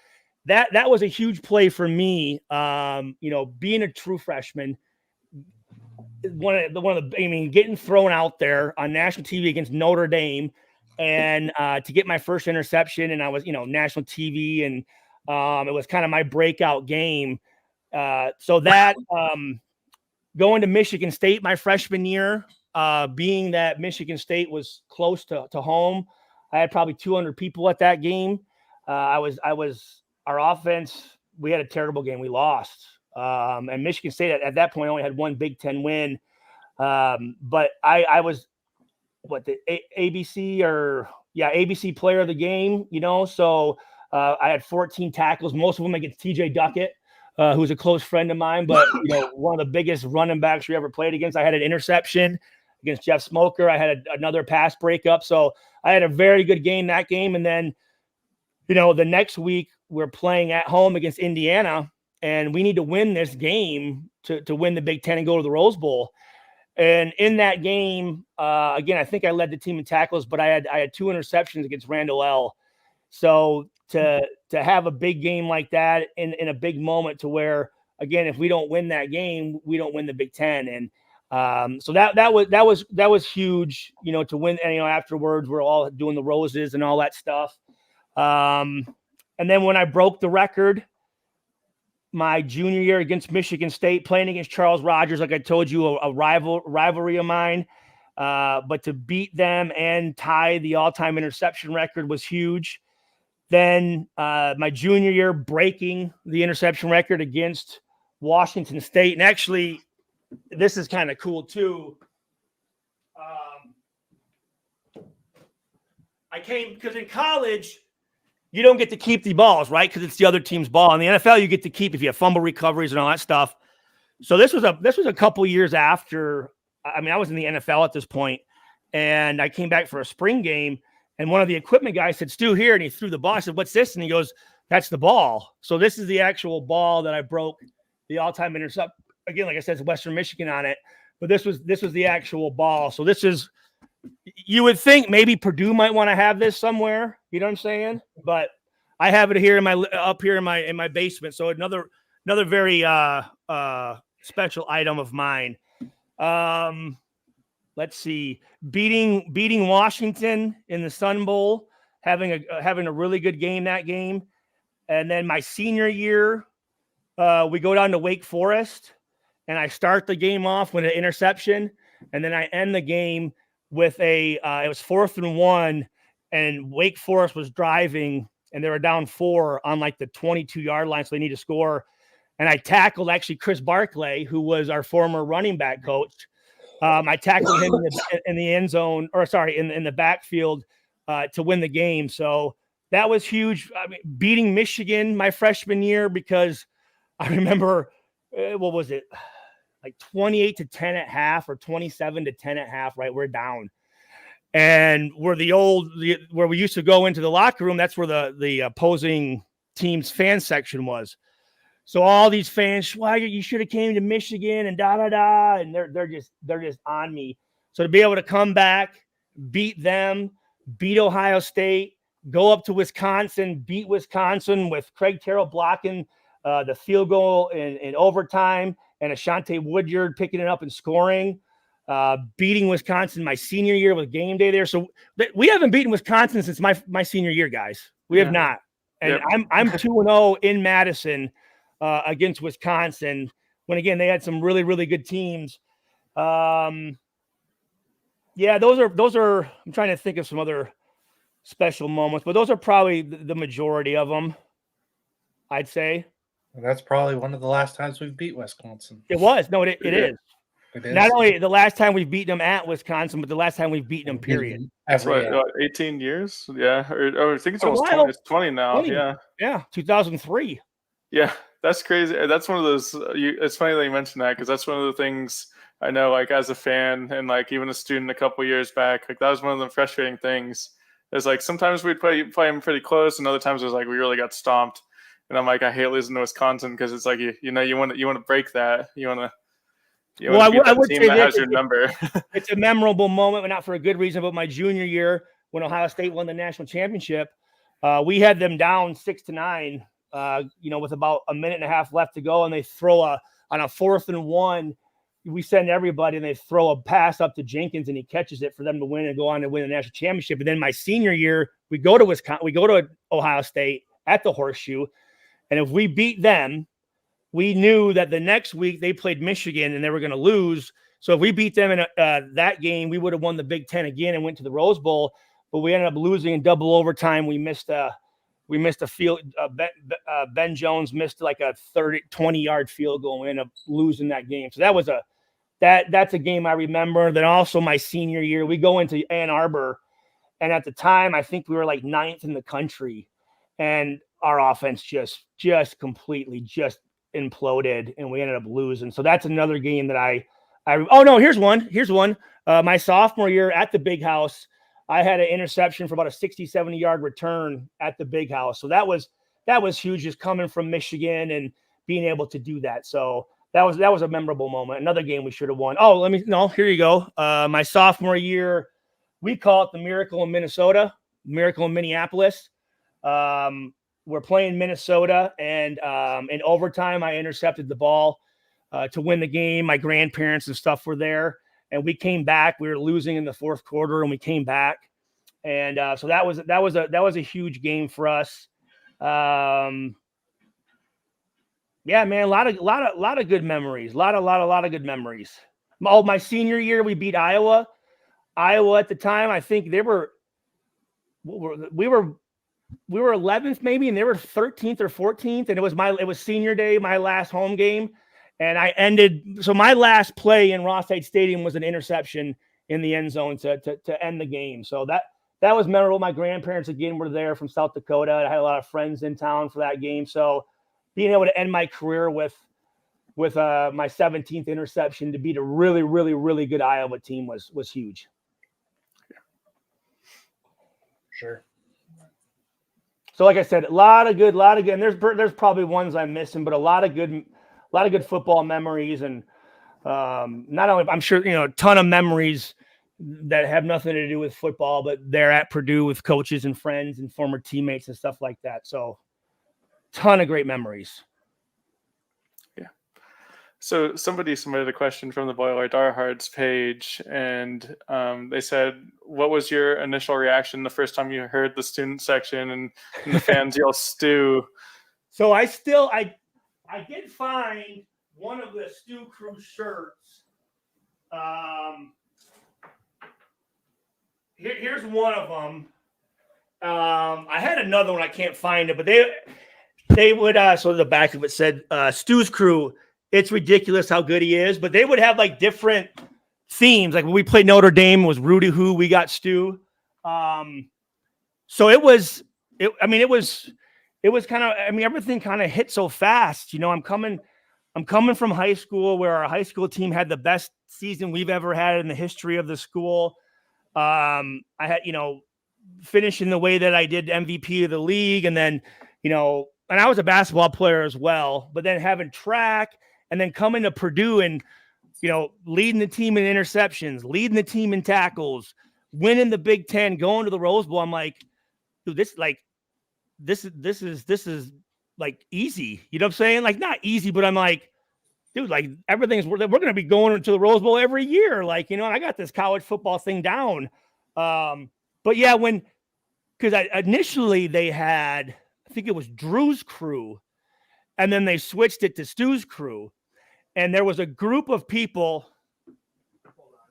that was a huge play for me. You know, being a true freshman, getting thrown out there on national TV against Notre Dame, and to get my first interception, and I was, you know, national TV, and it was kind of my breakout game. So that going to Michigan State my freshman year, being that Michigan State was close to home, I had probably 200 people at that game. Our offense, we had a terrible game. We lost. And Michigan State at that point only had one Big Ten win. But I was the ABC player of the game, you know? So, I had 14 tackles, most of them against TJ Duckett, who's a close friend of mine, but you know, one of the biggest running backs we ever played against. I had an interception against Jeff Smoker. I had another pass breakup. So I had a very good game that game. And then, you know, the next week we're playing at home against Indiana, and we need to win this game to win the Big Ten and go to the Rose Bowl. And in that game, again, I think I led the team in tackles, but I had 2 interceptions against Randall L. So to have a big game like that in a big moment, to where, again, if we don't win that game, we don't win the Big Ten. And so that was huge, you know, to win. And, you know, afterwards we're all doing the roses and all that stuff. And then when I broke the record my junior year against Michigan State, playing against Charles Rogers, like I told you, a rivalry of mine, but to beat them and tie the all-time interception record was huge. Then my junior year, breaking the interception record against Washington State. And actually, this is kind of cool too. Because in college, you don't get to keep the balls, right? Because it's the other team's ball. In the NFL, you get to keep if you have fumble recoveries and all that stuff. So this was a couple years after. I mean, I was in the NFL at this point, and I came back for a spring game, and one of the equipment guys said, "Stu, here," and he threw the ball. I said, "What's this?" And he goes, "That's the ball." So this is the actual ball that I broke the all-time intercept. Again, like I said, it's Western Michigan on it, but this was the actual ball. So this is. You would think maybe Purdue might want to have this somewhere, you know what I'm saying? But I have it here in my basement. So another very special item of mine. Let's see, beating Washington in the Sun Bowl, having a really good game that game, and then my senior year, we go down to Wake Forest, and I start the game off with an interception, and then I end the game with it was 4th and 1, and Wake Forest was driving, and they were down 4 on like the 22-yard line, so they need to score. And I tackled actually Chris Barclay, who was our former running back coach. I tackled him in the end zone, in the backfield to win the game. So that was huge. I mean, beating Michigan my freshman year, because I remember, what was it? Like 28-10 at half, or 27-10 at half, right? We're down. And where where we used to go into the locker room, that's where the opposing team's fan section was. So all these fans, Schweigert, you should have came to Michigan and and they're just on me. So to be able to come back, beat them, beat Ohio State, go up to Wisconsin, beat Wisconsin with Craig Terrell blocking the field goal in overtime and Ashante Woodyard picking it up and scoring, beating Wisconsin my senior year with game day there. So we haven't beaten Wisconsin since my senior year, guys. We have not. And I'm 2-0 in Madison against Wisconsin when, again, they had some really, really good teams. Those are, I'm trying to think of some other special moments, but those are probably the majority of them, I'd say. That's probably one of the last times we've beat Wisconsin. It was. No, it is. It is. Not only the last time we've beaten them at Wisconsin, but the last time we've beaten them, period. That's what, 18 years? Yeah. Or I think it's almost 20. It's 20 now. 20. Yeah. 2003. Yeah. That's crazy. That's one of those, it's funny that you mentioned that, because that's one of the things I know, like, as a fan and, like, even a student a couple years back, like, that was one of the frustrating things. Is like, sometimes we'd play them pretty close, and other times it was like we really got stomped. And I'm like, I hate losing to Wisconsin, because it's like, you want to break that. You want to beat that team that has your number. It's a memorable moment, but not for a good reason. But my junior year, when Ohio State won the national championship, we had them down 6-9, with about a minute and a half left to go, and they throw on a 4th and 1. We send everybody, and they throw a pass up to Jenkins, and he catches it for them to win and go on to win the national championship. And then my senior year, we go to Wisconsin, we go to Ohio State at the Horseshoe, and if we beat them, we knew that the next week they played Michigan and they were going to lose. So if we beat them in that game, we would have won the Big Ten again and went to the Rose Bowl. But we ended up losing in double overtime. We missed a field. Ben Jones missed like a 20-yard field goal and ended up losing that game. So that's a game I remember. Then also my senior year, we go into Ann Arbor, and at the time I think we were like 9th in the country, and our offense just completely just imploded, and we ended up losing. So that's another game that here's one. My sophomore year at the Big House, I had an interception for about a 60-70 yard return at the Big House. So that was huge, just coming from Michigan and being able to do that. So that was a memorable moment. Another game we should have won. Here you go. My sophomore year, we call it the Miracle in Minnesota, Miracle in Minneapolis. We're playing Minnesota, and in overtime, I intercepted the ball to win the game. My grandparents and stuff were there, and we came back. We were losing in the 4th quarter, and we came back, and so that was a huge game for us. Yeah, man, a lot of good memories. A lot of good memories. My senior year, we beat Iowa. Iowa at the time, I think we were 11th maybe, and they were 13th or 14th, and it was senior day, my last home game, and so my last play in Ross-Ade Stadium was an interception in the end zone to end the game. So that was memorable. My grandparents again were there from South Dakota. I had a lot of friends in town for that game. So being able to end my career with my 17th interception to beat a really, really, really good Iowa team was huge. Sure. So like I said, a lot of good, and there's probably ones I'm missing, but a lot of good football memories, and not only, I'm sure, a ton of memories that have nothing to do with football, but they're at Purdue with coaches and friends and former teammates and stuff like that. So ton of great memories. Yeah. So somebody submitted a question from the Boiler Darhards page, and they said, what was your initial reaction the first time you heard the student section and the fans yell "STUUUU"? So I did find one of the STUUUU crew shirts. Here's one of them. I had another one. I can't find it, but they would, so the back of it said, Stu's crew, it's ridiculous how good he is. But they would have like different themes. Like when we played Notre Dame, it was Rudy Who, we got Stu. So it was kind of, everything kind of hit so fast. I'm coming from high school where our high school team had the best season we've ever had in the history of the school. I had, finishing the way that I did MVP of the league. And then, and I was a basketball player as well, but then having track and then coming to Purdue and, leading the team in interceptions, leading the team in tackles, winning the Big Ten, going to the Rose Bowl. I'm like, dude, this is like easy. You know what I'm saying? Like not easy, but I'm like, dude, like we're going to be going to the Rose Bowl every year. Like, I got this college football thing down. But yeah, because initially they had, I think it was Drew's crew, and then they switched it to Stu's crew. And there was a group of people. Hold on.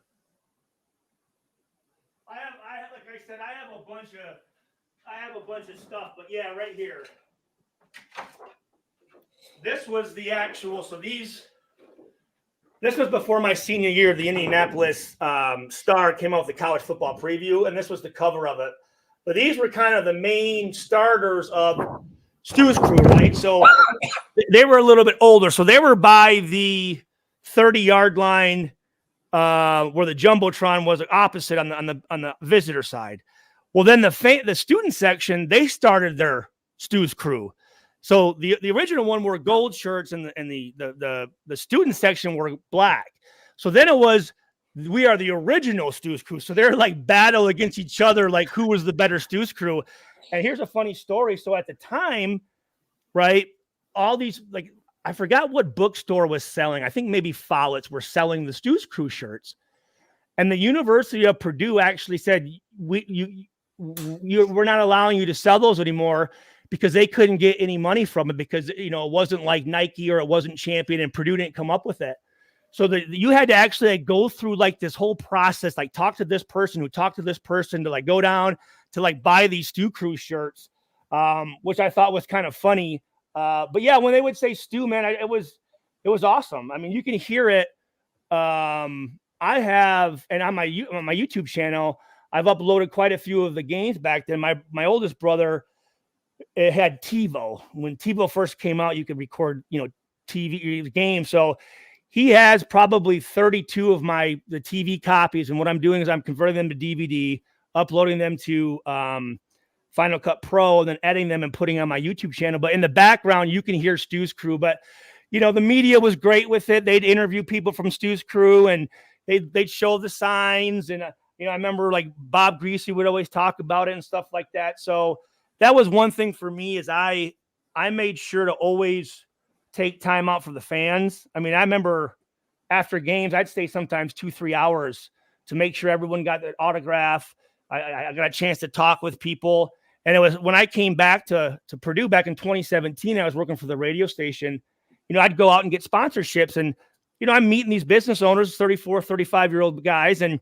I have, like I said, I have a bunch of stuff, but yeah, right here. This was the actual, this was before my senior year. The Indianapolis Star came out with the college football preview, and this was the cover of it. But these were kind of the main starters of Stu's crew, right? So they were a little bit older. So they were by the 30-yard line where the Jumbotron was opposite on the visitor side. Well, then the student section, they started their Stu's crew. So the original one were gold shirts, and the student section were black. So then it was, we are the original Stu's crew. So they're like battle against each other, like who was the better Stu's crew. And here's a funny story. So at the time, right, all these, like, I forgot what bookstore was selling. I think maybe Follett's were selling the Stu's crew shirts. And the University of Purdue actually said, we're not allowing you to sell those anymore, because they couldn't get any money from it, because, it wasn't like Nike or it wasn't Champion, and Purdue didn't come up with it. So you had to actually go through like this whole process, like talk to this person who talked to this person to like go down to like buy these Stu Crew shirts, which I thought was kind of funny. But yeah, when they would say Stu, man, it was awesome. I mean, you can hear it. I have, and on my YouTube channel, I've uploaded quite a few of the games back then. My oldest brother, it had TiVo. When TiVo first came out, you could record, TV games. So he has probably 32 of the TV copies. And what I'm doing is I'm converting them to DVD, uploading them to Final Cut Pro, and then editing them and putting on my YouTube channel. But in the background, you can hear Stu's crew. But, the media was great with it. They'd interview people from Stu's crew, and they'd show the signs. And, I remember like Bob Greasy would always talk about it and stuff like that. So that was one thing for me, is I made sure to always take time out for the fans. I mean, I remember after games, I'd stay sometimes 2-3 hours to make sure everyone got their autograph. I got a chance to talk with people. And it was when I came back to Purdue back in 2017, I was working for the radio station. I'd go out and get sponsorships, and, I'm meeting these business owners, 34, 35-year-old guys. And,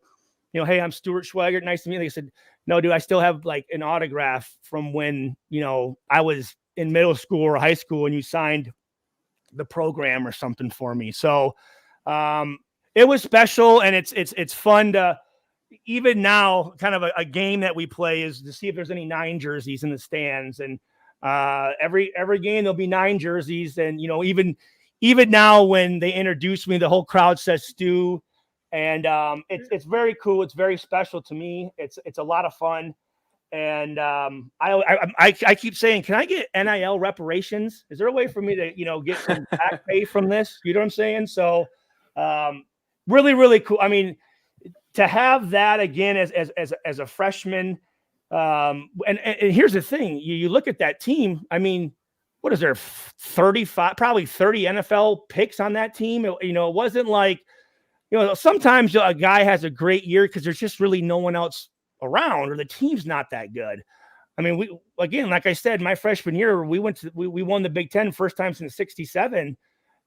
hey, I'm Stuart Schweigert. Nice to meet you. They said, no, dude, I still have like an autograph from when, I was in middle school or high school and you signed the program or something for me. So it was special, and it's fun to, even now, kind of a game that we play is to see if there's any 9 jerseys in the stands. And every game there'll be 9 jerseys. And, even now when they introduce me, the whole crowd says Stu. And it's very cool. It's very special to me. It's a lot of fun. And I keep saying, can I get NIL reparations? Is there a way for me to, get some back pay from this? You know what I'm saying? So really, really cool. I mean, to have that again as a freshman. And here's the thing. You look at that team. I mean, what is there? 35, probably 30 NFL picks on that team. It wasn't like, sometimes a guy has a great year because there's just really no one else around, or the team's not that good. I mean, like I said, my freshman year, we won the Big Ten first time since '67.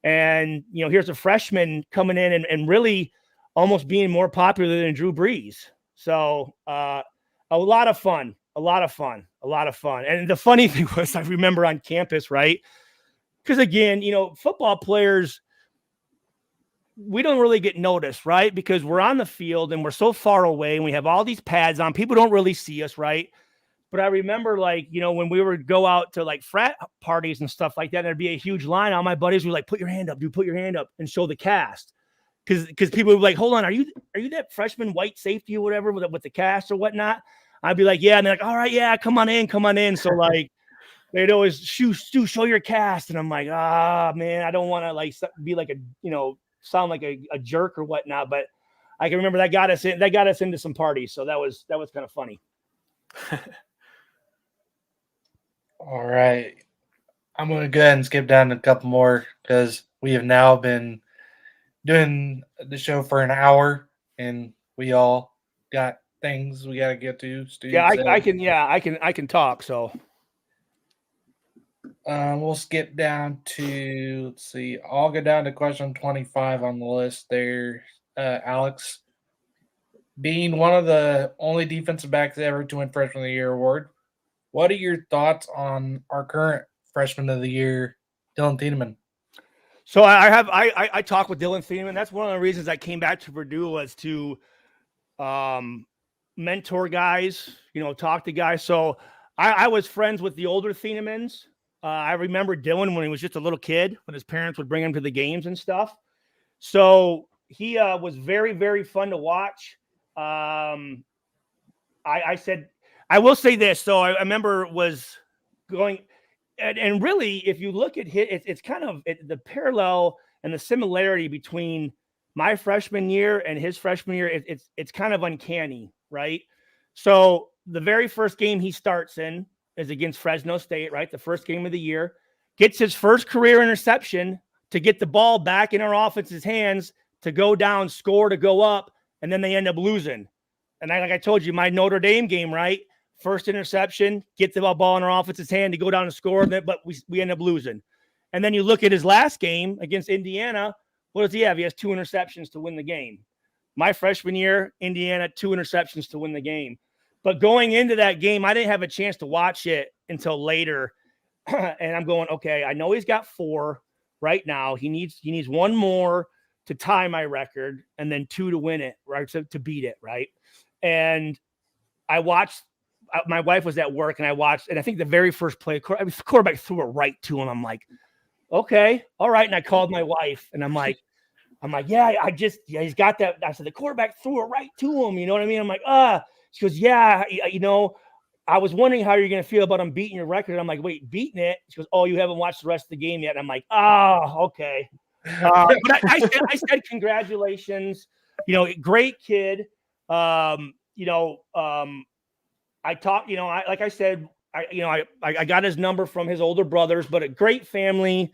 And, here's a freshman coming in and really almost being more popular than Drew Brees. So a lot of fun. And the funny thing was, I remember on campus, right? Because again, football players, we don't really get noticed, right? Because we're on the field and we're so far away and we have all these pads on. People don't really see us, right? But I remember, like, when we would go out to like frat parties and stuff like that, there'd be a huge line. All my buddies were like, put your hand up, dude, put your hand up, and show the cast. because people would be like, hold on, are you that freshman white safety or whatever with the cast or whatnot? I'd be like, yeah, and they're like, all right, yeah, come on in. So like they'd always show your cast, and I'm like, man, I don't want to like be like sound like a jerk or whatnot, but I can remember that got us into some parties, so that was kind of funny. All right. I'm going to go ahead and skip down a couple more because we have now been doing the show for an hour and we all got things we got to get to. Stu I can talk. So we'll skip down to, let's see, I'll go down to question 25 on the list there. Alex, being one of the only defensive backs ever to win Freshman of the Year award, what are your thoughts on our current Freshman of the Year, Dylan Thieneman? So I talked with Dylan Thieneman. That's one of the reasons I came back to Purdue was to mentor guys, talk to guys. So I was friends with the older Thienemans. I remember Dylan when he was just a little kid, when his parents would bring him to the games and stuff. So he was very, very fun to watch. I said, I will say this. So I remember was going, and really, if you look at it's kind of the parallel and the similarity between my freshman year and his freshman year. It's kind of uncanny, right? So the very first game he starts in is against Fresno State, right? The first game of the year, gets his first career interception to get the ball back in our offense's hands to go down, score, to go up, and then they end up losing. And like I told you, my Notre Dame game, right? First interception, get the ball in our offense's hand to go down and score, but we end up losing. And then you look at his last game against Indiana. What does he have? He has 2 interceptions to win the game. My freshman year, Indiana, 2 interceptions to win the game. But going into that game, I didn't have a chance to watch it until later. And I'm going, okay, I know he's got 4 right now. He needs 1 more to tie my record and then 2 to win it, right? To beat it, right? And I watched. My wife was at work and I watched, and I think the very first play, the quarterback threw it right to him. I'm like, okay, all right. And I called my wife and I'm like, yeah, he's got that. I said, the quarterback threw it right to him. You know what I mean? I'm like, she goes, yeah, I was wondering how you're going to feel about him beating your record. I'm like, wait, beating it? She goes, oh, you haven't watched the rest of the game yet. And I'm like, okay. But I said, congratulations, great kid. I talked, like I said, I got his number from his older brothers, but a great family.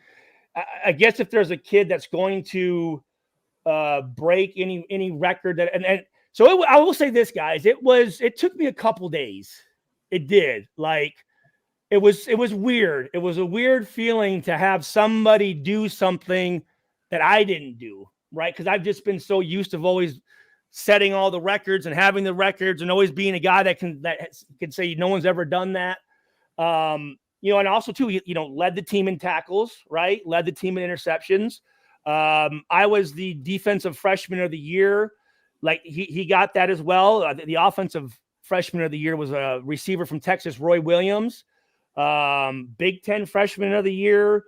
I guess if there's a kid that's going to break any record so I will say this, guys, it took me a couple days. It did. Like it was weird. It was a weird feeling to have somebody do something that I didn't do, right? Because I've just been so used to always setting all the records and having the records and always being a guy that can say no one's ever done that. And also too, led the team in tackles, right? Led the team in interceptions. I was the defensive freshman of the year. Like he got that as well. The offensive freshman of the year was a receiver from Texas, Roy Williams. Big Ten freshman of the year.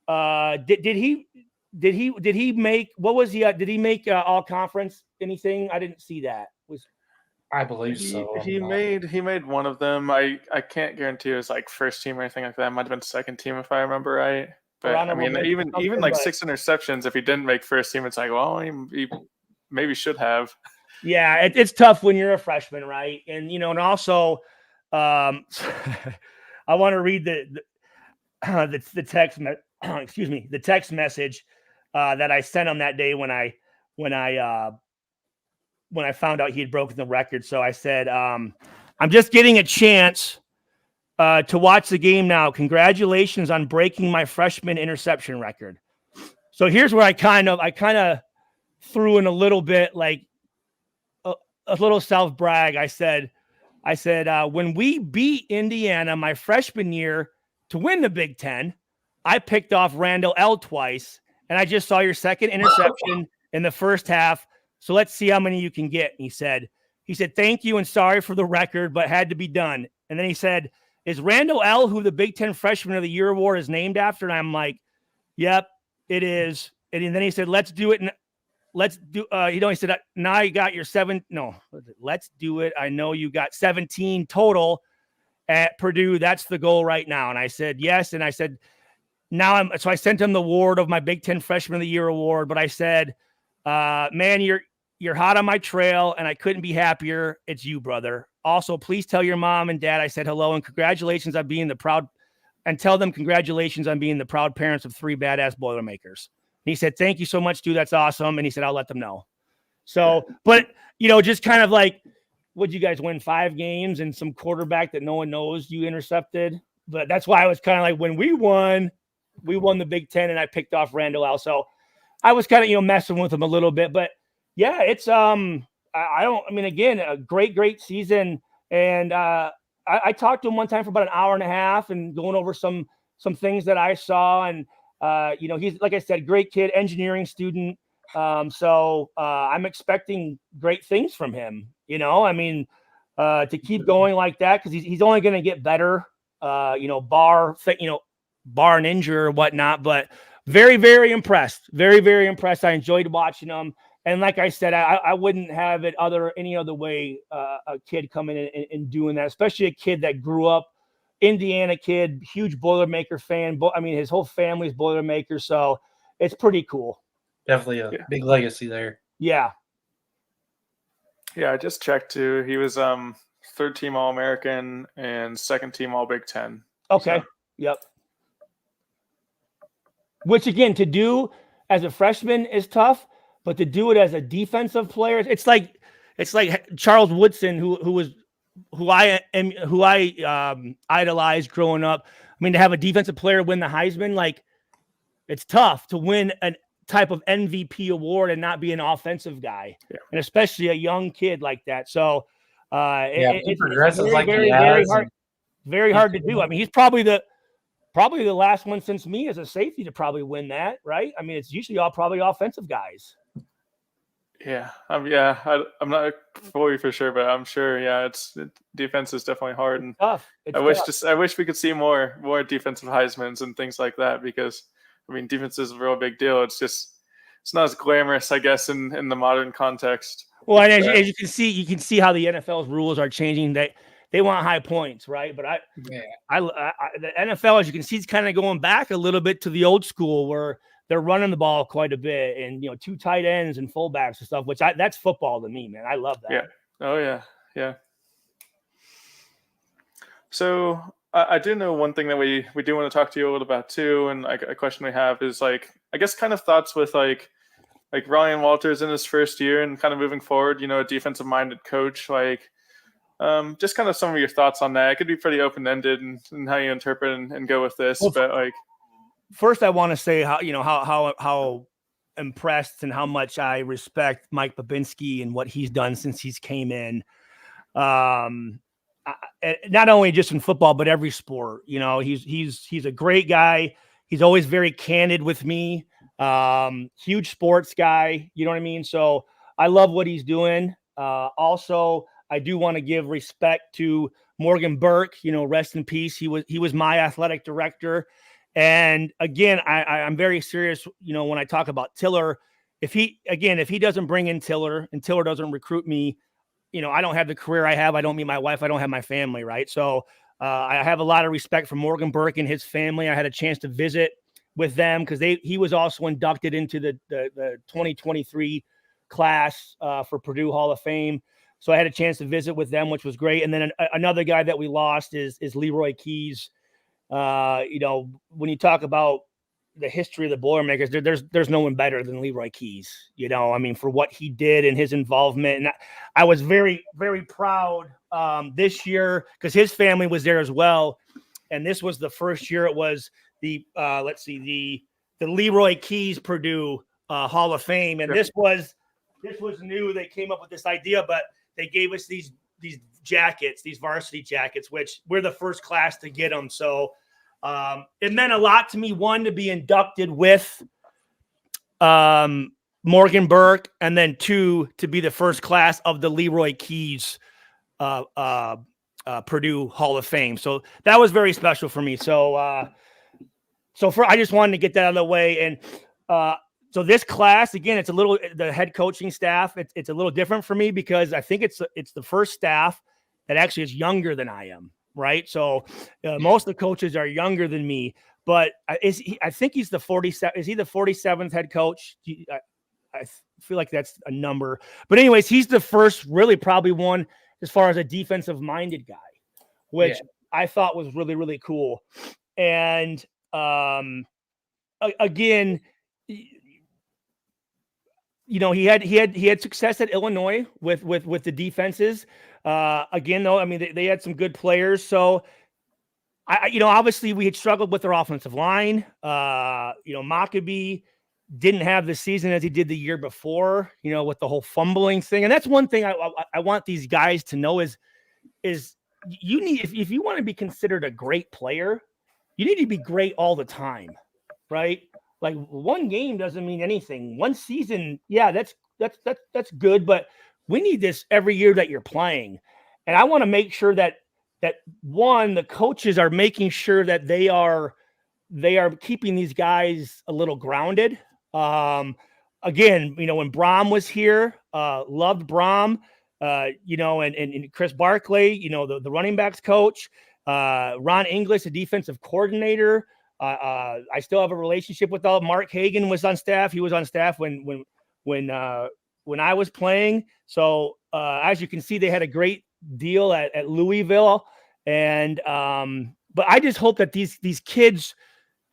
Did he make, what was he? Did he make all conference anything? I didn't see that. I believe so. He made one of them. I can't guarantee it was like first team or anything like that. It might have been second team if I remember right. But I mean, even like 6 interceptions, if he didn't make first team, it's like, well, he maybe should have. Yeah, it's tough when you're a freshman, right? And and also, I want to read the text. Excuse me, the text message that I sent him that day when I found out he had broken the record. So I said, I'm just getting a chance to watch the game now. Congratulations on breaking my freshman interception record. So here's where I kind of threw in a little bit, like a little self brag. I said, when we beat Indiana my freshman year to win the Big Ten, I picked off Randall L twice, and I just saw your second interception in the first half. So let's see how many you can get. And he said, thank you and sorry for the record, but had to be done. And then he said, is Randall L, who the Big Ten Freshman of the Year award is named after? And I'm like, yep, it is. And then he said, let's do it. let's do, he said, now you got your let's do it. I know you got 17 total at Purdue. That's the goal right now. And I said, yes. And I said, so I sent him the award of my Big Ten Freshman of the Year award. But I said, man, you're hot on my trail and I couldn't be happier. It's you, brother. Also, please tell your mom and dad I said hello and congratulations on being tell them congratulations on being the proud parents of 3 badass Boilermakers. And he said, thank you so much, dude. That's awesome. And he said, I'll let them know. So, but, just kind of like, would you guys win 5 games and some quarterback that no one knows you intercepted? But that's why I was kind of like, when we won the Big Ten and I picked off Randall L. So I was kind of, messing with him a little bit. But yeah, it's, again, a great season. And I talked to him one time for about an hour and a half and going over some things that I saw. And, he's, like I said, great kid, engineering student. So I'm expecting great things from him, to keep going like that. Cause he's only going to get better, bar an injury or whatnot, but very, very impressed. Very, very impressed. I enjoyed watching him. And like I said, I wouldn't have it any other way, a kid coming in and doing that, especially a kid that grew up, Indiana kid, huge Boilermaker fan. His whole family's Boilermakers. So it's pretty cool. Definitely a big legacy there. Yeah. Yeah, I just checked too. He was 3rd team All-American and 2nd team All Big Ten. Okay. So. Yep. Which again, to do as a freshman is tough, but to do it as a defensive player, it's like Charles Woodson, who I idolized growing up. To have a defensive player win the Heisman, like it's tough to win a type of MVP award and not be an offensive guy, and especially a young kid like that. So it's very hard to do. He's probably the last one since me as a safety to probably win that, right? It's usually all probably offensive guys. Yeah. I'm not fully for sure, but I'm sure. Yeah. Defense is definitely hard. And tough. I wish we could see more defensive Heismans and things like that, because defense is a real big deal. It's not as glamorous, I guess, in the modern context. Well, and as you can see how the NFL's rules are changing. They want high points, right? But the NFL, as you can see, is kind of going back a little bit to the old school where they're running the ball quite a bit, and 2 tight ends and fullbacks and stuff. Which that's football to me, man. I love that. Yeah. Oh yeah. Yeah. So I do know one thing that we do want to talk to you a little about too, and a question we have is I guess kind of thoughts with like Ryan Walters in his first year and kind of moving forward. A defensive minded coach. Just kind of some of your thoughts on that. It could be pretty open ended and how you interpret and go with this. Well, but first, I want to say how impressed and how much I respect Mike Babinski and what he's done since he's came in. Not only just in football, but every sport. He's a great guy. He's always very candid with me. Huge sports guy. You know what I mean? So I love what he's doing. Also, I do want to give respect to Morgan Burke. Rest in peace. He was my athletic director. And again, I'm very serious. When I talk about Tiller, if he doesn't bring in Tiller and Tiller doesn't recruit me, I don't have the career I have. I don't meet my wife. I don't have my family. Right. So I have a lot of respect for Morgan Burke and his family. I had a chance to visit with them because he was also inducted into the 2023 class for Purdue Hall of Fame. So I had a chance to visit with them, which was great. And then another guy that we lost is Leroy Keys. When you talk about the history of the Boilermakers, there's no one better than Leroy Keys, for what he did and his involvement. And I was very, very proud this year because his family was there as well. And this was the first year it was the Leroy Keys Purdue Hall of Fame. And this was new. They came up with this idea, but they gave us these jackets, these varsity jackets, which we're the first class to get them. So it meant a lot to me, one, to be inducted with Morgan Burke, and then 2, to be the first class of the Leroy Keys Purdue Hall of Fame. So that was very special for me. So I just wanted to get that out of the way. And So this class, again, it's a little, the head coaching staff, it's a little different for me because I think it's the first staff that actually is younger than I am, right? So most of the coaches are younger than me, but I think he's the 47th. Is he the 47th head coach? I feel like that's a number. But anyways, he's the first really probably one as far as a defensive minded guy, which I thought was really, really cool. And again, you know, he had success at Illinois with the defenses. Again, though, I mean, they had some good players. So, obviously we had struggled with their offensive line. Maccabee didn't have the season as he did the year before, with the whole fumbling thing. And that's one thing I want these guys to know is you need, if you want to be considered a great player, you need to be great all the time, right? Like one game doesn't mean anything. One season, yeah, that's good, but we need this every year that you're playing. And I want to make sure that one, the coaches are making sure that they are keeping these guys a little grounded. Again, when Brom was here, loved Brom, and Chris Barkley, the running backs coach, Ron English, the defensive coordinator. I still have a relationship with all. Mark Hagan was on staff. He was on staff when I was playing. So as you can see, they had a great deal at Louisville. And but I just hope that these kids,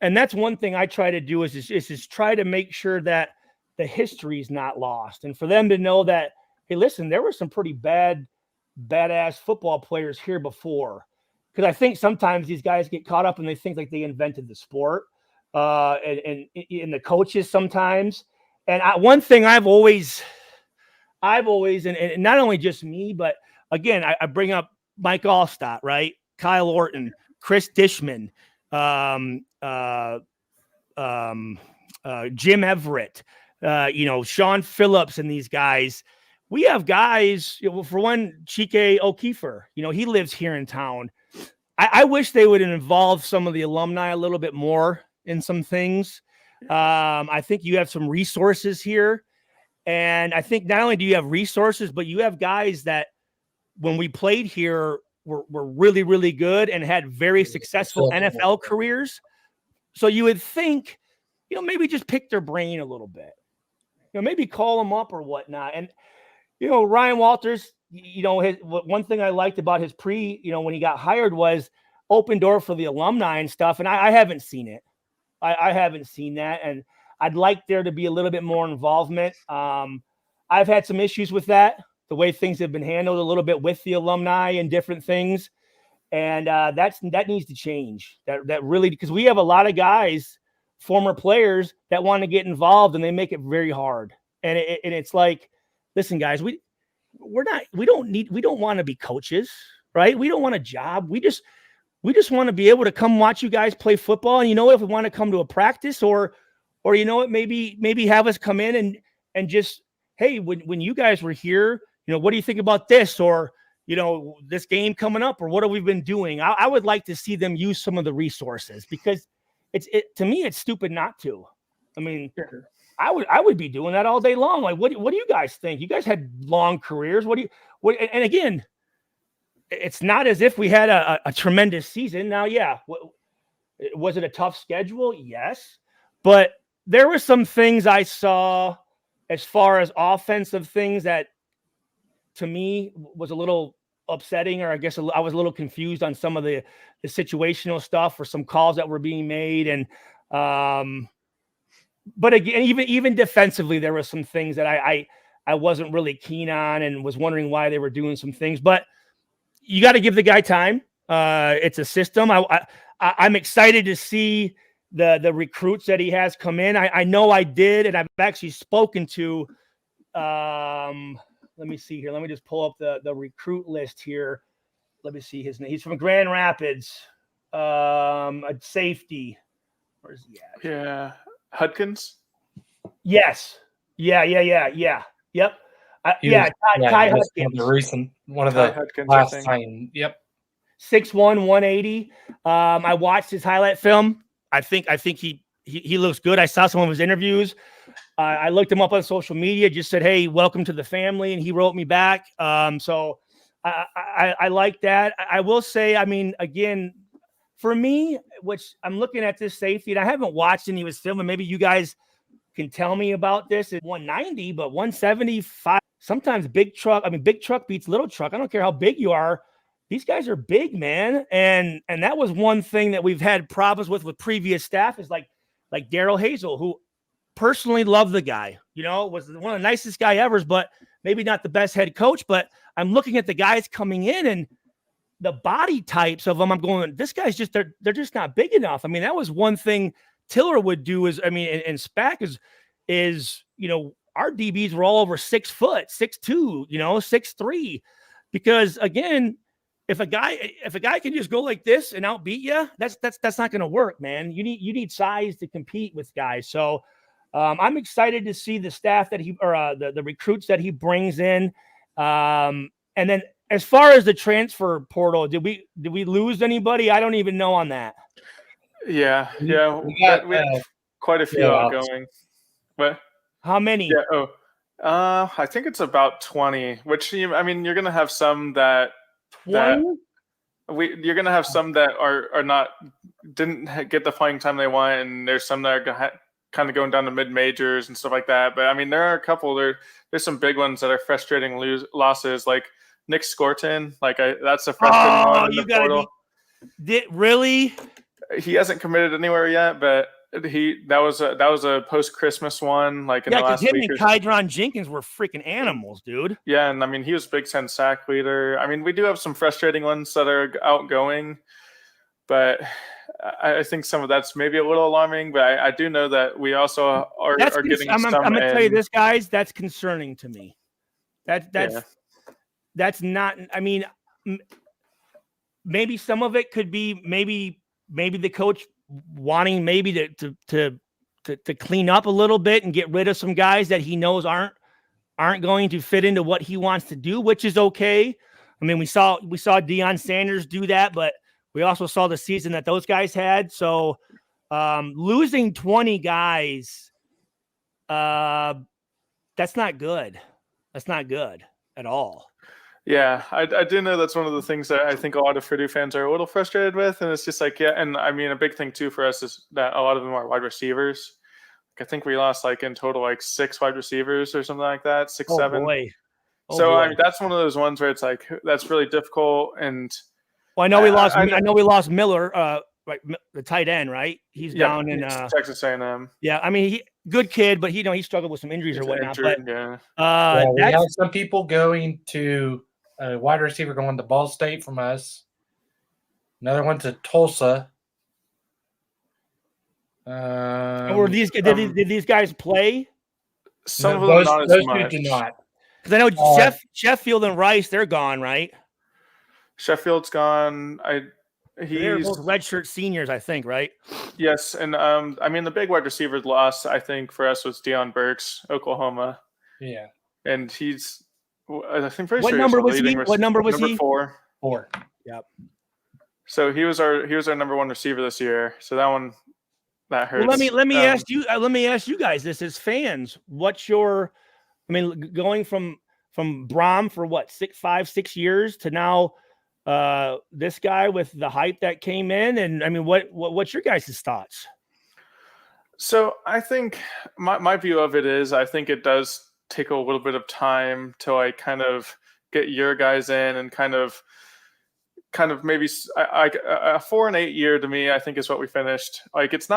and that's one thing I try to do is try to make sure that the history is not lost, and for them to know that, hey, listen, there were some pretty badass football players here before. Because I think sometimes these guys get caught up and they think like they invented the sport, and the coaches sometimes. And one thing I've always, and not only just me, but again, I bring up Mike Allstott, right? Kyle Orton, Chris Dishman, Jim Everett, Sean Phillips, and these guys. We have guys, for one, Chike O'Keefer, he lives here in town. I wish they would involve some of the alumni a little bit more in some things. I think you have some resources here. And I think not only do you have resources, but you have guys that when we played here were really, really good and had very successful NFL careers. So you would think, maybe just pick their brain a little bit, maybe call them up or whatnot. And, Ryan Walters, one thing I liked about his when he got hired was open door for the alumni and stuff. And I haven't seen it. I haven't seen that. And I'd like there to be a little bit more involvement. I've had some issues with that, the way things have been handled a little bit with the alumni and different things. And that needs to change. That really, because we have a lot of guys, former players, that want to get involved, and they make it very hard. And it's like, listen, guys, we don't want to be coaches, right? We don't want a job. We just want to be able to come watch you guys play football. And if we want to come to a practice or maybe have us come in and just, hey, when you guys were here, what do you think about this? Or, this game coming up, or what have we been doing? I would like to see them use some of the resources, because to me, it's stupid not to. I mean, sure. I would be doing that all day long. Like, what do you guys think? You guys had long careers. And again, it's not as if we had a tremendous season. Now, yeah, was it a tough schedule? Yes, but there were some things I saw as far as offensive things that to me was a little upsetting, or I guess I was a little confused on some of the situational stuff or some calls that were being made. And, but again, even defensively, there were some things that I wasn't really keen on and was wondering why they were doing some things. But you got to give the guy time. It's a system. I'm excited to see the recruits that he has come in. I know I did, and I've actually spoken to. Let me see here. Let me just pull up the recruit list here. Let me see his name. He's from Grand Rapids. A safety. Where's he at? Yeah. Hudkins? Yes. Yeah. Yep. Ty Hudkins. One of the last time. Yep. 6'1", 180. I watched his highlight film. I think he looks good. I saw some of his interviews. I looked him up on social media, just said, "Hey, welcome to the family," and he wrote me back. So I like that. I will say, I mean, again, for me, which I'm looking at this safety, and I haven't watched any of his film, and maybe you guys can tell me about this. At 190, but 175. Sometimes big truck beats little truck. I don't care how big you are. These guys are big, man. And that was one thing that we've had problems with previous staff is like Daryl Hazel, who personally loved the guy, was one of the nicest guy ever, but maybe not the best head coach. But I'm looking at the guys coming in and the body types of them. I'm going, this guy's just, they're just not big enough. I mean, that was one thing Tiller would do and SPAC is, our DBs were all over 6 foot, 6'2", 6'3", because again, if a guy can just go like this and outbeat you, that's not going to work, man. You need size to compete with guys. So I'm excited to see the staff that the recruits that he brings in. And then as far as the transfer portal, did we lose anybody? I don't even know on that. Yeah. We have quite a few outgoing. What? How many? Yeah. I think it's about 20. Which you're going to have some that 20? You're going to have some that are not didn't get the playing time they want, and there's some that are kind of going down to mid majors and stuff like that. But there are a couple. There's some big ones that are frustrating losses, like Nick Scorton. That's a frustrating one in the portal. Really? He hasn't committed anywhere yet, but that was a post Christmas one. In the last him week. And Kydron Jenkins were freaking animals, dude. Yeah, and he was Big Ten sack leader. We do have some frustrating ones that are outgoing, but I think some of that's maybe a little alarming. But I do know that we also are getting. I'm going to tell you this, guys. That's concerning to me. That's not. Maybe some of it could be maybe the coach wanting maybe to clean up a little bit and get rid of some guys that he knows aren't going to fit into what he wants to do, which is okay. We saw Deion Sanders do that, but we also saw the season that those guys had. So losing 20 guys, that's not good. That's not good at all. Yeah, I do know that's one of the things that I think a lot of Purdue fans are a little frustrated with. And it's just and a big thing too for us is that a lot of them are wide receivers. I think we lost in total 6 wide receivers or something like that, 6, 7. Boy. So that's one of those ones where it's that's really difficult. And I know we lost. I know we lost Miller, the tight end, right? He's down in Texas A&M. Yeah, he good kid, but he struggled with some injuries or whatnot. Injured, we have some people going to a wide receiver going to Ball State from us. Another one to Tulsa. Did these guys play? Some of them not as much. Those two do not. Because I know Sheffield and Rice, they're gone, right? Sheffield's gone. They're both redshirt seniors, I think, right? Yes, and the big wide receiver loss, I think, for us was Deion Burks, Oklahoma. Yeah, and he's, I think, what number was he? What number was he? 4. Yep. So he was our number 1 receiver this year. So that hurts. Well, let me ask you. Let me ask you guys this as fans. What's your? Going from Brom for what 6 years to now. This guy with the hype that came in, and what's your guys' thoughts? So I think my view of it is I think it does take a little bit of time to kind of get your guys in and kind of maybe a 4 and 8 year to me I think is what we finished. It's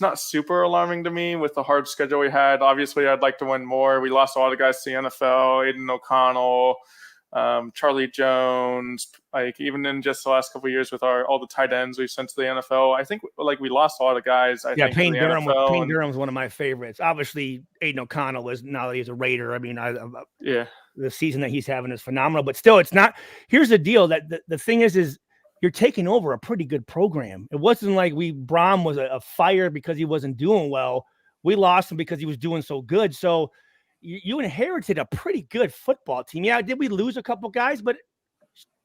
not super alarming to me with the hard schedule we had. Obviously, I'd like to win more. We lost a lot of guys to the NFL, Aiden O'Connell. Charlie Jones, even in just the last couple of years with all the tight ends we've sent to the NFL, I think we lost a lot of guys. Payne Durham's one of my favorites. Obviously, Aiden O'Connell was now that he's a Raider. The season that he's having is phenomenal. But still, it's not. Here's the deal: that the thing is you're taking over a pretty good program. It wasn't like Brom was a fire because he wasn't doing well. We lost him because he was doing so good. So. You inherited a pretty good football team. Yeah, did we lose a couple guys? But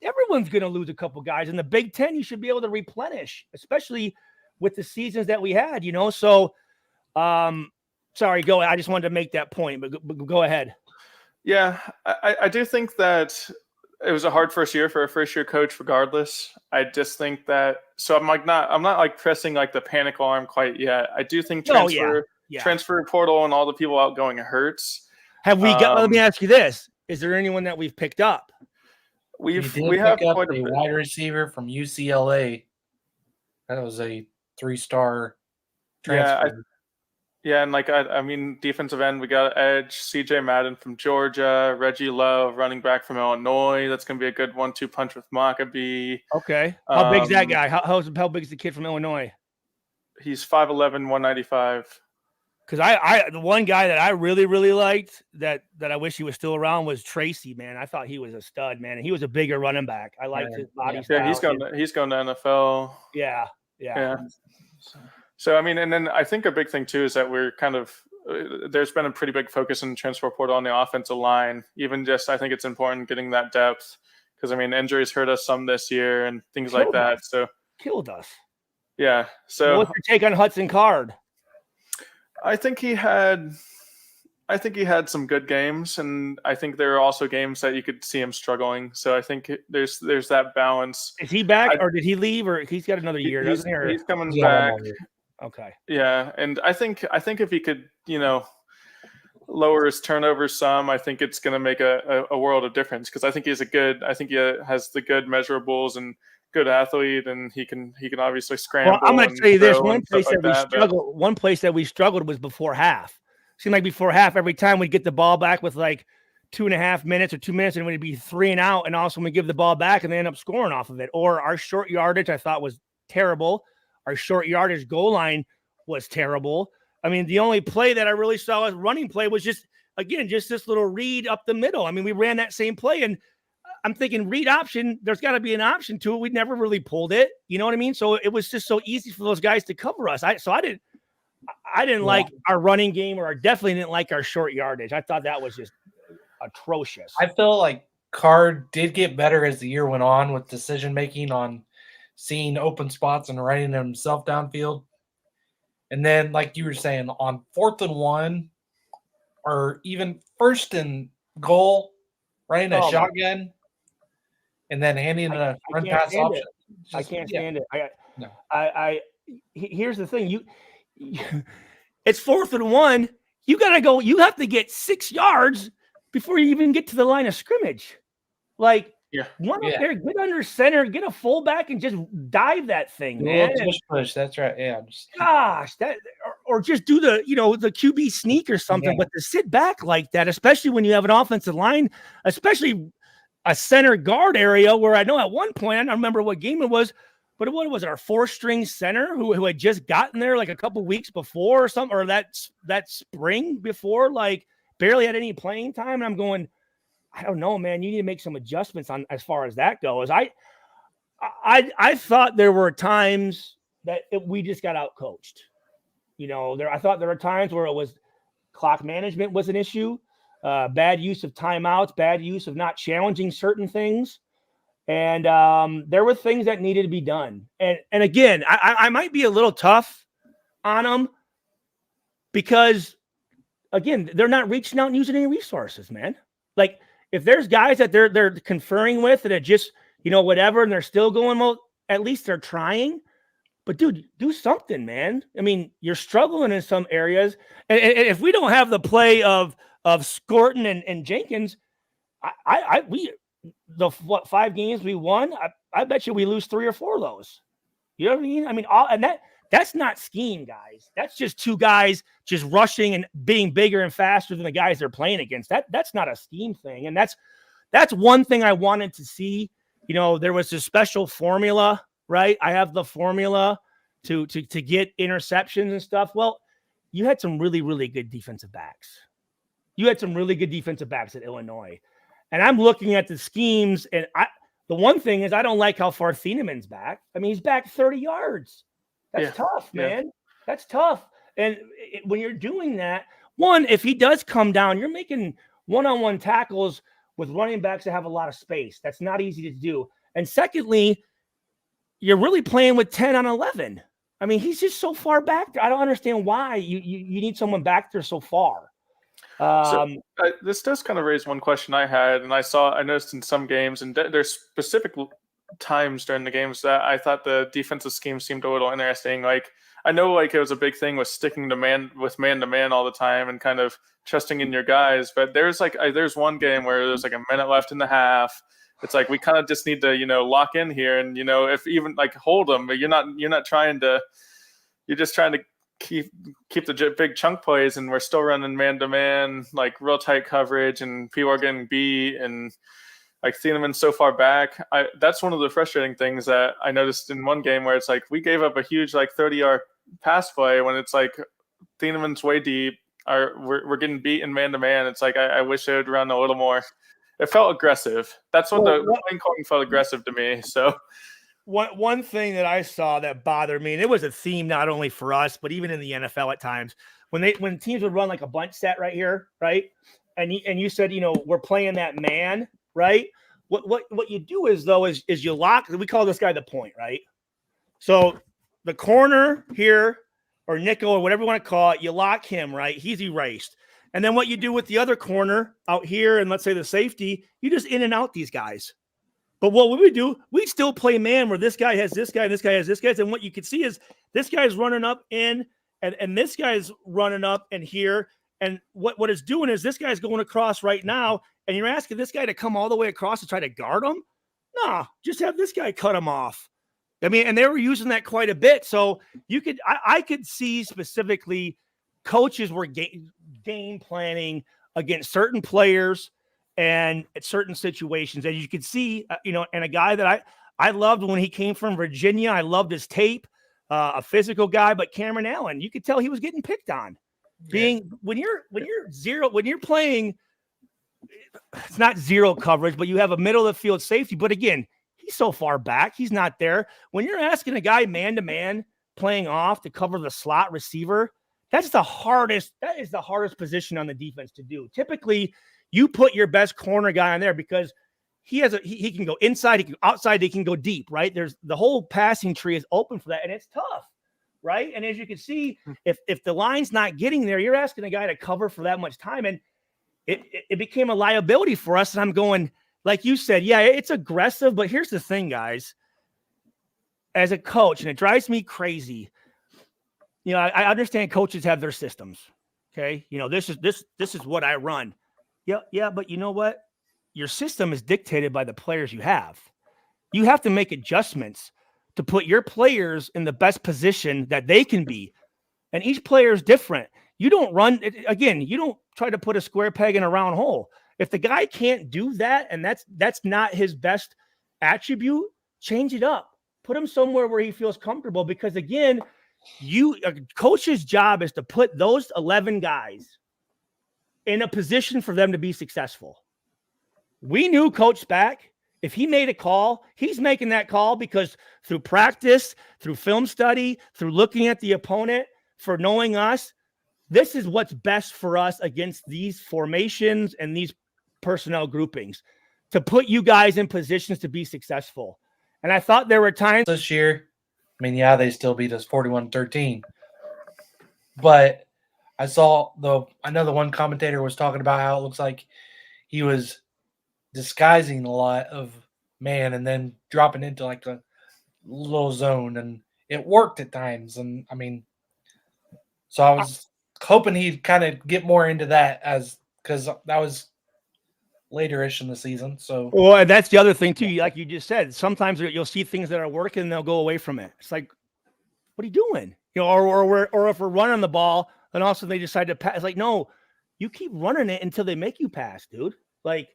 everyone's going to lose a couple guys. In the Big Ten, you should be able to replenish, especially with the seasons that we had, So Sorry, go ahead. I just wanted to make that point, but go ahead. Yeah, I do think that it was a hard first year for a first year coach regardless. I just think that, so I'm not like pressing like the panic alarm quite yet. I do think transfer portal and all the people outgoing hurts. Have we got, let me ask you this. Is there anyone that we've picked up? We have pick up quite a wide receiver from UCLA. That was a 3-star transfer. Yeah, and like I mean, defensive end, we got Edge, CJ Madden from Georgia, Reggie Love, running back from Illinois. That's going to be a good 1-2 punch with Maccabee. Okay. How big's that guy? How big's the kid from Illinois? He's 5'11", 195. Because the one guy that I really, really liked that I wish he was still around was Tracy, man. I thought he was a stud, man. And he was a bigger running back. I liked his body style. Yeah, he's going to NFL. Yeah. So, I mean, and then I think a big thing, too, is that we're kind of there's been a pretty big focus in the transfer portal on the offensive line. Even just, I think it's important getting that depth because, I mean, injuries hurt us some this year and things like that. So killed us. Yeah. So what's your take on Hudson Card? I think he had some good games, and I think there are also games that you could see him struggling. So I think there's that balance. Is he back, or did he leave, or he's got another year? He's coming back. Okay. Yeah, and I think if he could, lower his turnovers some, I think it's going to make a world of difference because I think he has the good measurables and good athlete, and he can obviously scramble. Well, I'm going to tell you this: one place that we struggled was before half. Seemed like before half, every time we'd get the ball back with like 2.5 minutes or 2 minutes, and it would be 3 and out, and also we give the ball back and they end up scoring off of it. Or our short yardage, I thought was terrible. Our short yardage goal line was terrible. I mean, the only play that I really saw as running play was just this little read up the middle. I mean, we ran that same play, and I'm thinking read option, there's got to be an option to it. We never really pulled it. You know what I mean? So it was just so easy for those guys to cover us. I didn't like our running game, or I definitely didn't like our short yardage. I thought that was just atrocious. I feel like Card did get better as the year went on with decision-making on seeing open spots and running himself downfield. And then, like you were saying, on 4th and 1 or even 1st and goal, running a shotgun and then handing a run pass option. I can't stand it. Here's the thing. It's 4th and 1. You got to go. You have to get 6 yards before you even get to the line of scrimmage. Like, up there, get under center, get a fullback, and just dive that thing, man. Push. That's right. Yeah. Gosh, or just do the QB sneak or something. But to sit back like that, especially when you have an offensive line, especially a center guard area, where I know at one point, I don't remember what game it was, but what was it, our 4th-string center who had just gotten there like a couple weeks before or something, or that spring before, like barely had any playing time. And I'm going, I don't know, man. You need to make some adjustments on as far as that goes. I thought there were times that we just got out coached. I thought there were times where it was clock management was an issue, bad use of timeouts, bad use of not challenging certain things, and there were things that needed to be done. And again, I might be a little tough on them because, again, they're not reaching out and using any resources, man. Like, if there's guys that they're conferring with that are just, whatever, and they're still going, well, at least they're trying. But dude, do something, man. I mean, you're struggling in some areas. And if we don't have the play of Scorton and Jenkins, the 5 games we won, I bet you we lose 3 or 4 of those. You know what I mean? I mean, that's not scheme, guys. That's just 2 guys just rushing and being bigger and faster than the guys they're playing against. That's not a scheme thing. And that's one thing I wanted to see. There was a special formula, right? I have the formula to get interceptions and stuff. Well, you had some really, really good defensive backs. You had some really good defensive backs at Illinois. And I'm looking at the schemes, and the one thing is I don't like how far Thieneman's back. I mean, he's back 30 yards. That's tough, man. That's tough. And when you're doing that, one, if he does come down, you're making one-on-one tackles with running backs that have a lot of space. That's not easy to do. And secondly, you're really playing with 10 on 11. I mean, he's just so far back there. I don't understand why you need someone back there so far. This does kind of raise one question I had, and I noticed in some games, and there's specific times during the games that I thought the defensive scheme seemed a little interesting. Like, I know like it was a big thing with sticking to man to man all the time and kind of trusting in your guys, but there's one game where there's like a minute left in the half. It's like we kind of just need to lock in here, and if even like hold them, but you're not trying to. You're just trying to keep the big chunk plays, and we're still running man to man, like real tight coverage, and people are getting beat, and like Thieneman's so far back. That's one of the frustrating things that I noticed in one game where it's like we gave up a huge like 30-yard pass play when it's like Thieneman's way deep. We're getting beat in man to man. It's like I wish they would run a little more. It felt aggressive. That's what the playing calling felt aggressive to me. So. One thing that I saw that bothered me, and it was a theme not only for us, but even in the NFL at times, when teams would run like a bunch set right here, right? And you said, we're playing that man, right? What you do is you lock, we call this guy the point, right? So the corner here, or nickel, or whatever you want to call it, you lock him, right? He's erased. And then what you do with the other corner out here, and let's say the safety, you just in and out these guys. But what we would do, we'd still play man where this guy has this guy and this guy has this guy. And what you can see is this guy's running up in and this guy's running up in here. And what it's doing is this guy's going across right now. And you're asking this guy to come all the way across to try to guard him? No, just have this guy cut him off. I mean, and they were using that quite a bit. So I could see specifically coaches were game planning against certain players and at certain situations. And you could see, and a guy that I loved when he came from Virginia, I loved his tape, a physical guy, but Cameron Allen, you could tell he was getting picked on. When you're playing, it's not zero coverage, but you have a middle of the field safety. But again, he's so far back, he's not there. When you're asking a guy man to man playing off to cover the slot receiver, that is the hardest position on the defense to do. Typically, you put your best corner guy on there because he can go inside, he can go outside, he can go deep, right? There's the whole passing tree is open for that, and it's tough, right? And as you can see, if the line's not getting there, you're asking a guy to cover for that much time, and it became a liability for us. And I'm going, like you said, yeah, it's aggressive, but here's the thing, guys. As a coach, and it drives me crazy, I understand coaches have their systems. Okay, this is what I run. Yeah, but you know what? Your system is dictated by the players you have. You have to make adjustments to put your players in the best position that they can be. And each player is different. You don't you don't try to put a square peg in a round hole. If the guy can't do that, and that's not his best attribute, change it up. Put him somewhere where he feels comfortable, because again, a coach's job is to put those 11 guys in a position for them to be successful. We knew Coach Spack, if he made a call, he's making that call because through practice, through film study, through looking at the opponent, for knowing us, this is what's best for us against these formations and these personnel groupings, to put you guys in positions to be successful. And I thought there were times this year, I mean, yeah, they still beat us 41-13. But I know the one commentator was talking about how it looks like he was disguising a lot of man and then dropping into like a little zone, and it worked at times. And I mean, so I was hoping he'd kind of get more into that, because that was later-ish in the season. So, well, and that's the other thing too. Like you just said, sometimes you'll see things that are working and they'll go away from it. It's like, what are you doing? Or if we're running the ball, and also they decide to pass. It's like, no, you keep running it until they make you pass, dude. Like,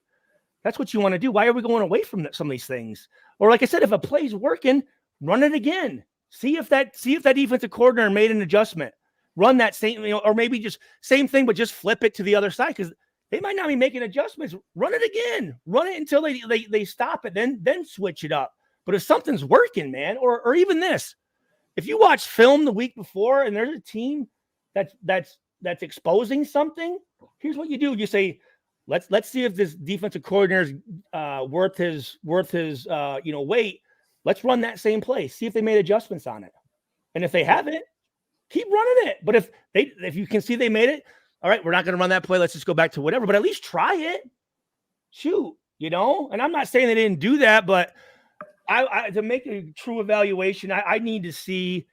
that's what you want to do. Why are we going away from some of these things? Or like I said, if a play's working, run it again. See if that defensive coordinator made an adjustment. Run that same, or maybe just same thing, but just flip it to the other side, because they might not be making adjustments. Run it again. Run it until they stop it. Then switch it up. But if something's working, man, or even this, if you watch film the week before and there's a team that's exposing something, here's what you do. You say, let's see if this defensive coordinator is worth his weight. Let's run that same play. See if they made adjustments on it. And if they haven't, keep running it. But if you can see they made it, all right, we're not going to run that play. Let's just go back to whatever, but at least try it. Shoot, and I'm not saying they didn't do that, but I to make a true evaluation, I need to see,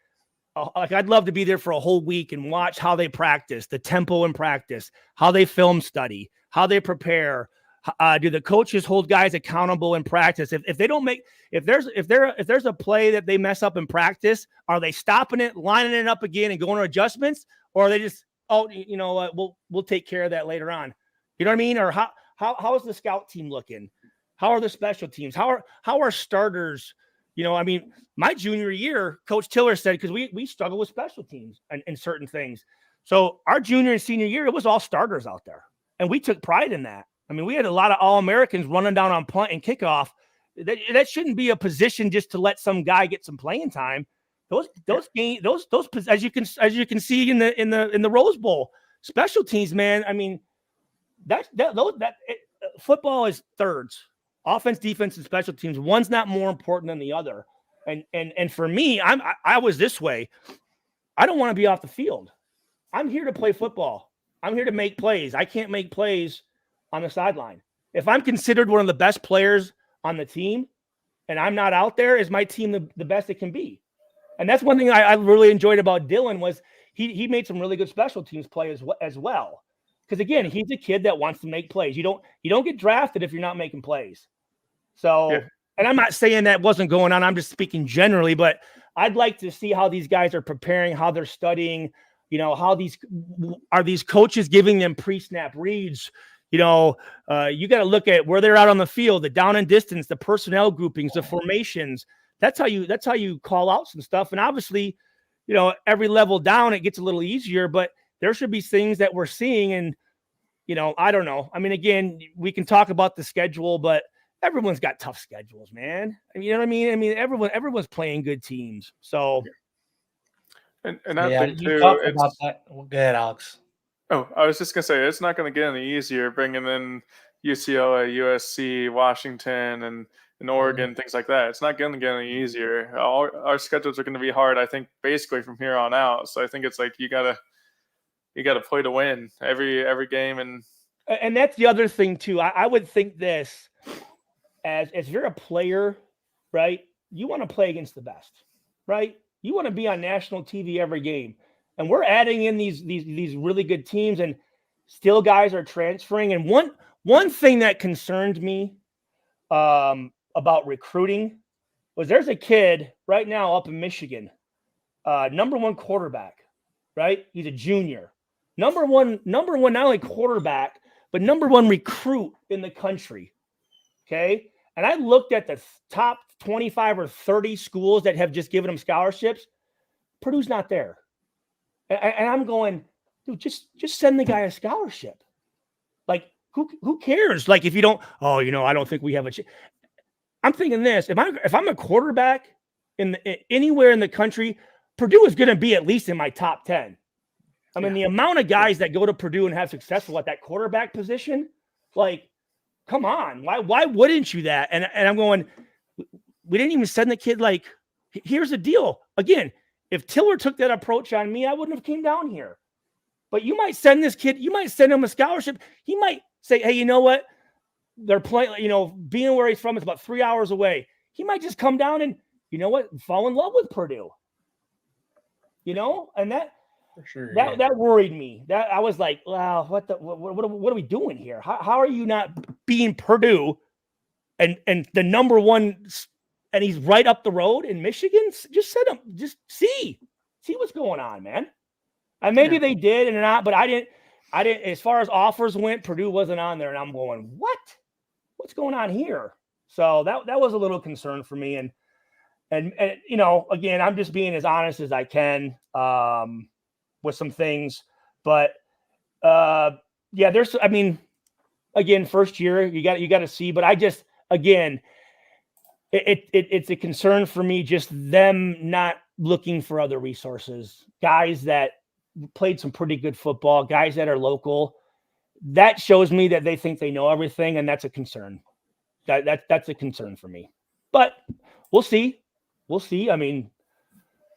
I'd love to be there for a whole week and watch how they practice, the tempo in practice, how they film study, how they prepare. Do the coaches hold guys accountable in practice? If they don't make, if there's a play that they mess up in practice, are they stopping it, lining it up again and going to adjustments? Or are they just, you know what, we'll take care of that later on. You know what I mean? Or how is the scout team looking? How are the special teams? How are starters? I mean, my junior year, Coach Tiller said, because we struggle with special teams and certain things. So our junior and senior year, it was all starters out there. And we took pride in that. I mean, we had a lot of All-Americans running down on punt and kickoff. That shouldn't be a position just to let some guy get some playing time. Those games, those as you can see in the Rose Bowl, special teams, man. I mean, football is thirds. Offense, defense, and special teams. One's not more important than the other. And for me, I was this way. I don't want to be off the field. I'm here to play football. I'm here to make plays. I can't make plays on the sideline. If I'm considered one of the best players on the team and I'm not out there, is my team the best it can be? And that's one thing I really enjoyed about Dylan was he made some really good special teams play as well. Because again, he's a kid that wants to make plays. You don't get drafted if you're not making plays. So, yeah. And I'm not saying that wasn't going on. I'm just speaking generally, but I'd like to see how these guys are preparing, how they're studying, how these coaches giving them pre-snap reads. You got to look at where they're out on the field, the down and distance, the personnel groupings, the formations. That's how you call out some stuff. And obviously, every level down, it gets a little easier, but there should be things that we're seeing. And, I don't know. I mean, again, we can talk about the schedule, but everyone's got tough schedules, man. I mean, you know what I mean? I mean, everyone's playing good teams. So. And I think too, about that. Well, go ahead, Alex. Oh, I was just going to say, it's not going to get any easier bringing in UCLA, USC, Washington, and Oregon, things like that. It's not going to get any easier. Our schedules are going to be hard, I think, basically from here on out. So I think it's like you got to play to win every game. And that's the other thing, too. I would think this, as you're a player, right, you want to play against the best, right? You want to be on national TV every game. And we're adding in these really good teams, and still guys are transferring. And one thing that concerned me about recruiting was there's a kid right now up in Michigan, number one quarterback, right? He's a junior. Number one, not only quarterback, but number one recruit in the country. Okay. And I looked at the top 25 or 30 schools that have just given him scholarships. Purdue's not there. And I'm going, dude, just send the guy a scholarship. Like, who cares? Like, if you don't, I don't think we have a chance. I'm thinking this, if I'm a quarterback anywhere in the country, Purdue is going to be at least in my top 10. I mean, the amount of guys that go to Purdue and have successful at that quarterback position, like, come on, why wouldn't you that? And I'm going, we didn't even send the kid, like, here's the deal. Again, if Tiller took that approach on me, I wouldn't have came down here. But you might send this kid, you might send him a scholarship. He might say, hey, you know what? They're playing, being where he's from is about 3 hours away. He might just come down and, fall in love with Purdue. And that, for sure, that worried me. That I was like, wow, what are we doing here? How are you not being Purdue and the number one, and he's right up the road in Michigan? Just send him, just see what's going on, man. And maybe they did and not, but I didn't, as far as offers went, Purdue wasn't on there. And I'm going, what's going on here? So that was a little concern for me. And again, I'm just being as honest as I can with some things, but again, first year you got to see, but I just, again, it's a concern for me, just them not looking for other resources, guys that played some pretty good football, guys that are local. That shows me that they think they know everything, and that's a concern. That's a concern for me. But we'll see. I mean,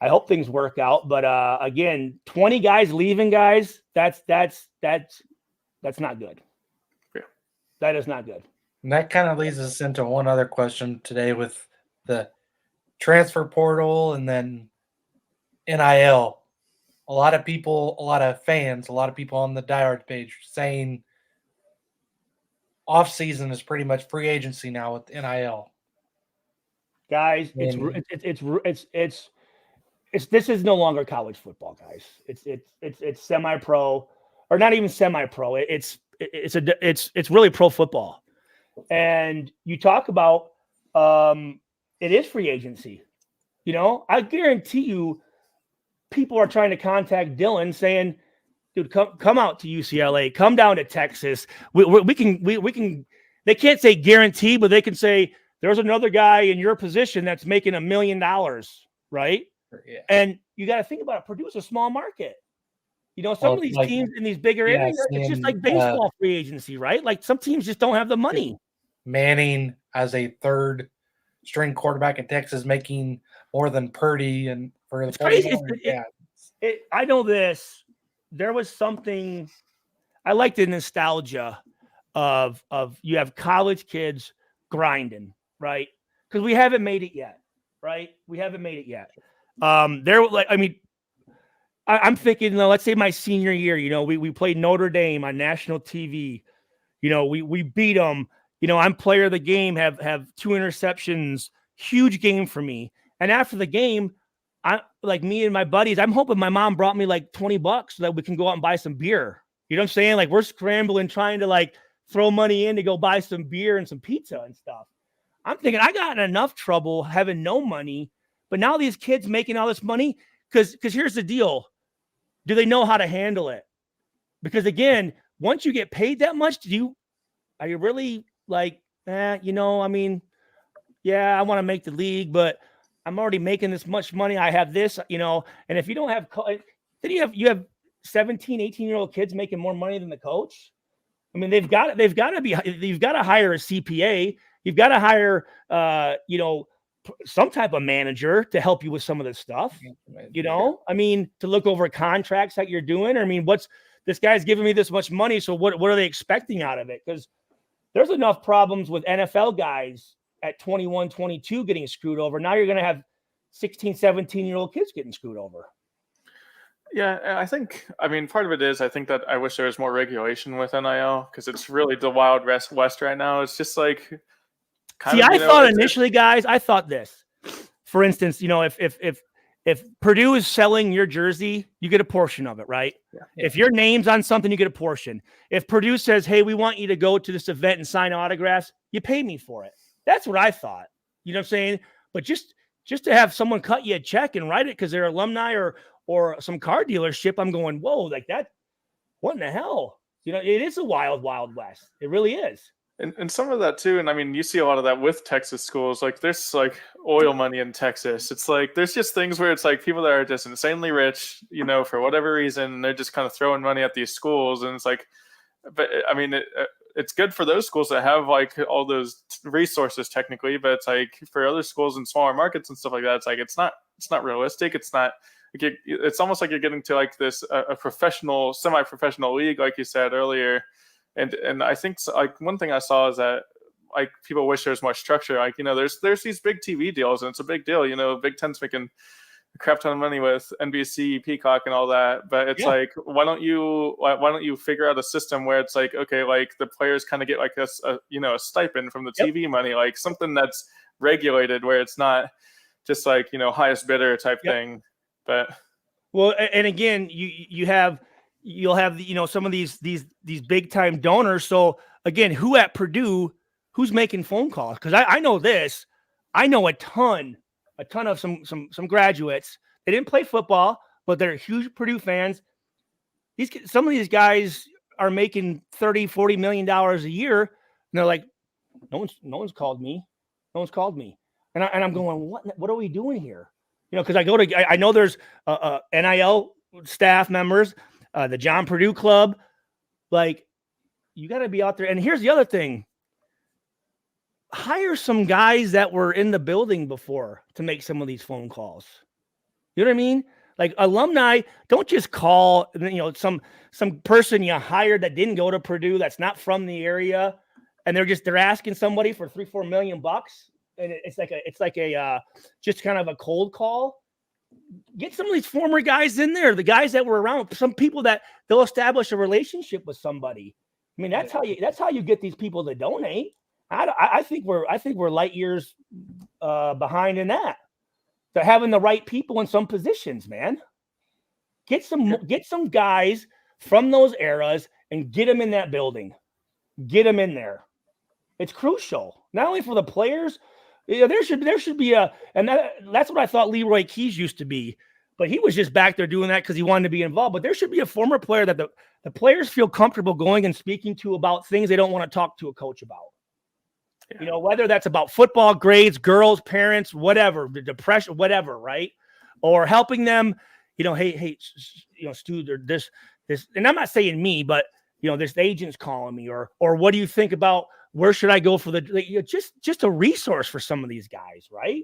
I hope things work out. But again, 20 guys leaving, guys. That's not good. Yeah. That is not good. And that kind of leads us into one other question today with the transfer portal and then NIL. A lot of people, a lot of fans, a lot of people on the diehard page saying off season is pretty much free agency now with NIL. Guys, this is no longer college football, guys. It's semi-pro, or not even semi-pro. It's really pro football. And you talk about it is free agency. You know, I guarantee you, people are trying to contact Dylan saying, "Dude, come out to UCLA, come down to Texas. We can." They can't say guarantee, but they can say there's another guy in your position that's making $1 million, right? Yeah. And you got to think about it. Purdue is a small market. You know, some of these teams in these bigger areas, it's just like baseball free agency, right? Like some teams just don't have the money. Manning as a third string quarterback in Texas making more than Purdue, and for the crazy. I know this. There was something I like the nostalgia of you have college kids grinding, right? Because we haven't made it yet, right? We haven't made it yet. I'm thinking, let's say my senior year, you know, we played Notre Dame on national TV. You know, we beat them. You know, I'm player of the game, have 2 interceptions, huge game for me. And after the game, I like me and my buddies, I'm hoping my mom brought me like $20 so that we can go out and buy some beer. You know what I'm saying? Like we're scrambling, trying to like throw money in to go buy some beer and some pizza and stuff. I'm thinking I got in enough trouble having no money, but now these kids making all this money, because here's the deal. Do they know how to handle it? Because again, once you get paid that much, are you really like, you know, I mean, yeah, I want to make the league, but I'm already making this much money. I have this, you know, and if you don't have, then you have 17, 18-year-old kids making more money than the coach. I mean, you've got to hire a CPA. You've got to hire, you know, some type of manager to help you with some of this stuff, you know, I mean, to look over contracts that you're doing. I mean, this guy's giving me this much money. So what are they expecting out of it? Because there's enough problems with NFL guys at 21, 22 getting screwed over. Now you're going to have 16, 17-year-old kids getting screwed over. Yeah, I mean, part of it is I think that I wish there was more regulation with NIL, because it's really the wild west right now. It's just like I thought initially, guys, I thought this. For instance, you know, if Purdue is selling your jersey, you get a portion of it, right? Yeah. If your name's on something, you get a portion. If Purdue says, "Hey, we want you to go to this event and sign autographs," you pay me for it. That's what I thought. You know what I'm saying? But just to have someone cut you a check and write it because they're alumni or some car dealership, I'm going, whoa, like that. What in the hell? You know, it is a wild, wild west. It really is. And some of that too, and I mean, you see a lot of that with Texas schools. Like there's like oil money in Texas. It's like there's just things where it's like people that are just insanely rich, you know, for whatever reason, they're just kind of throwing money at these schools, and it's like, but I mean, it's good for those schools that have like all those resources technically, but it's like for other schools in smaller markets and stuff like that, it's like it's not realistic. It's not. It's almost like you're getting to like this a professional, semi-professional league, like you said earlier. And I think like one thing I saw is that like people wish there was more structure. Like, you know, there's these big TV deals, and it's a big deal. You know, Big Ten's making a crap ton of money with NBC, Peacock, and all that. But it's like, why don't you figure out a system where it's like, okay, like the players kind of get like a stipend from the TV money, like something that's regulated where it's not just like, you know, highest bidder type thing. But well, and again, you'll have, you know, some of these big time donors. So again, who at Purdue, who's making phone calls? Because I know this. I know a ton of some graduates. They didn't play football, but they're huge Purdue fans. Some of these guys are making $30-40 million a year, and they're like, no one's called me. No one's called me, and I'm going, what are we doing here? You know, because I know there's NIL staff members, the John Purdue Club. Like, you got to be out there. And here's the other thing. Hire some guys that were in the building before to make some of these phone calls. You know what I mean? Like alumni, don't just call, some person you hired that didn't go to Purdue, that's not from the area, and they're asking somebody for $3-4 million bucks, and it's like a just kind of a cold call. Get some of these former guys in there, the guys that were around, some people that they'll establish a relationship with somebody. I mean, that's how you get these people to donate. I think we're light years behind in that. To having the right people in some positions, man. Get some guys from those eras and get them in that building. Get them in there. It's crucial, not only for the players. There should be that's what I thought Leroy Keys used to be, but he was just back there doing that because he wanted to be involved. But there should be a former player that the players feel comfortable going and speaking to about things they don't want to talk to a coach about. Yeah. Whether that's about football, grades, girls, parents, whatever, the depression, whatever, right? Or helping them, hey, Stu, this, and I'm not saying me, but this agent's calling me, or what do you think about where should I go for just a resource for some of these guys, right?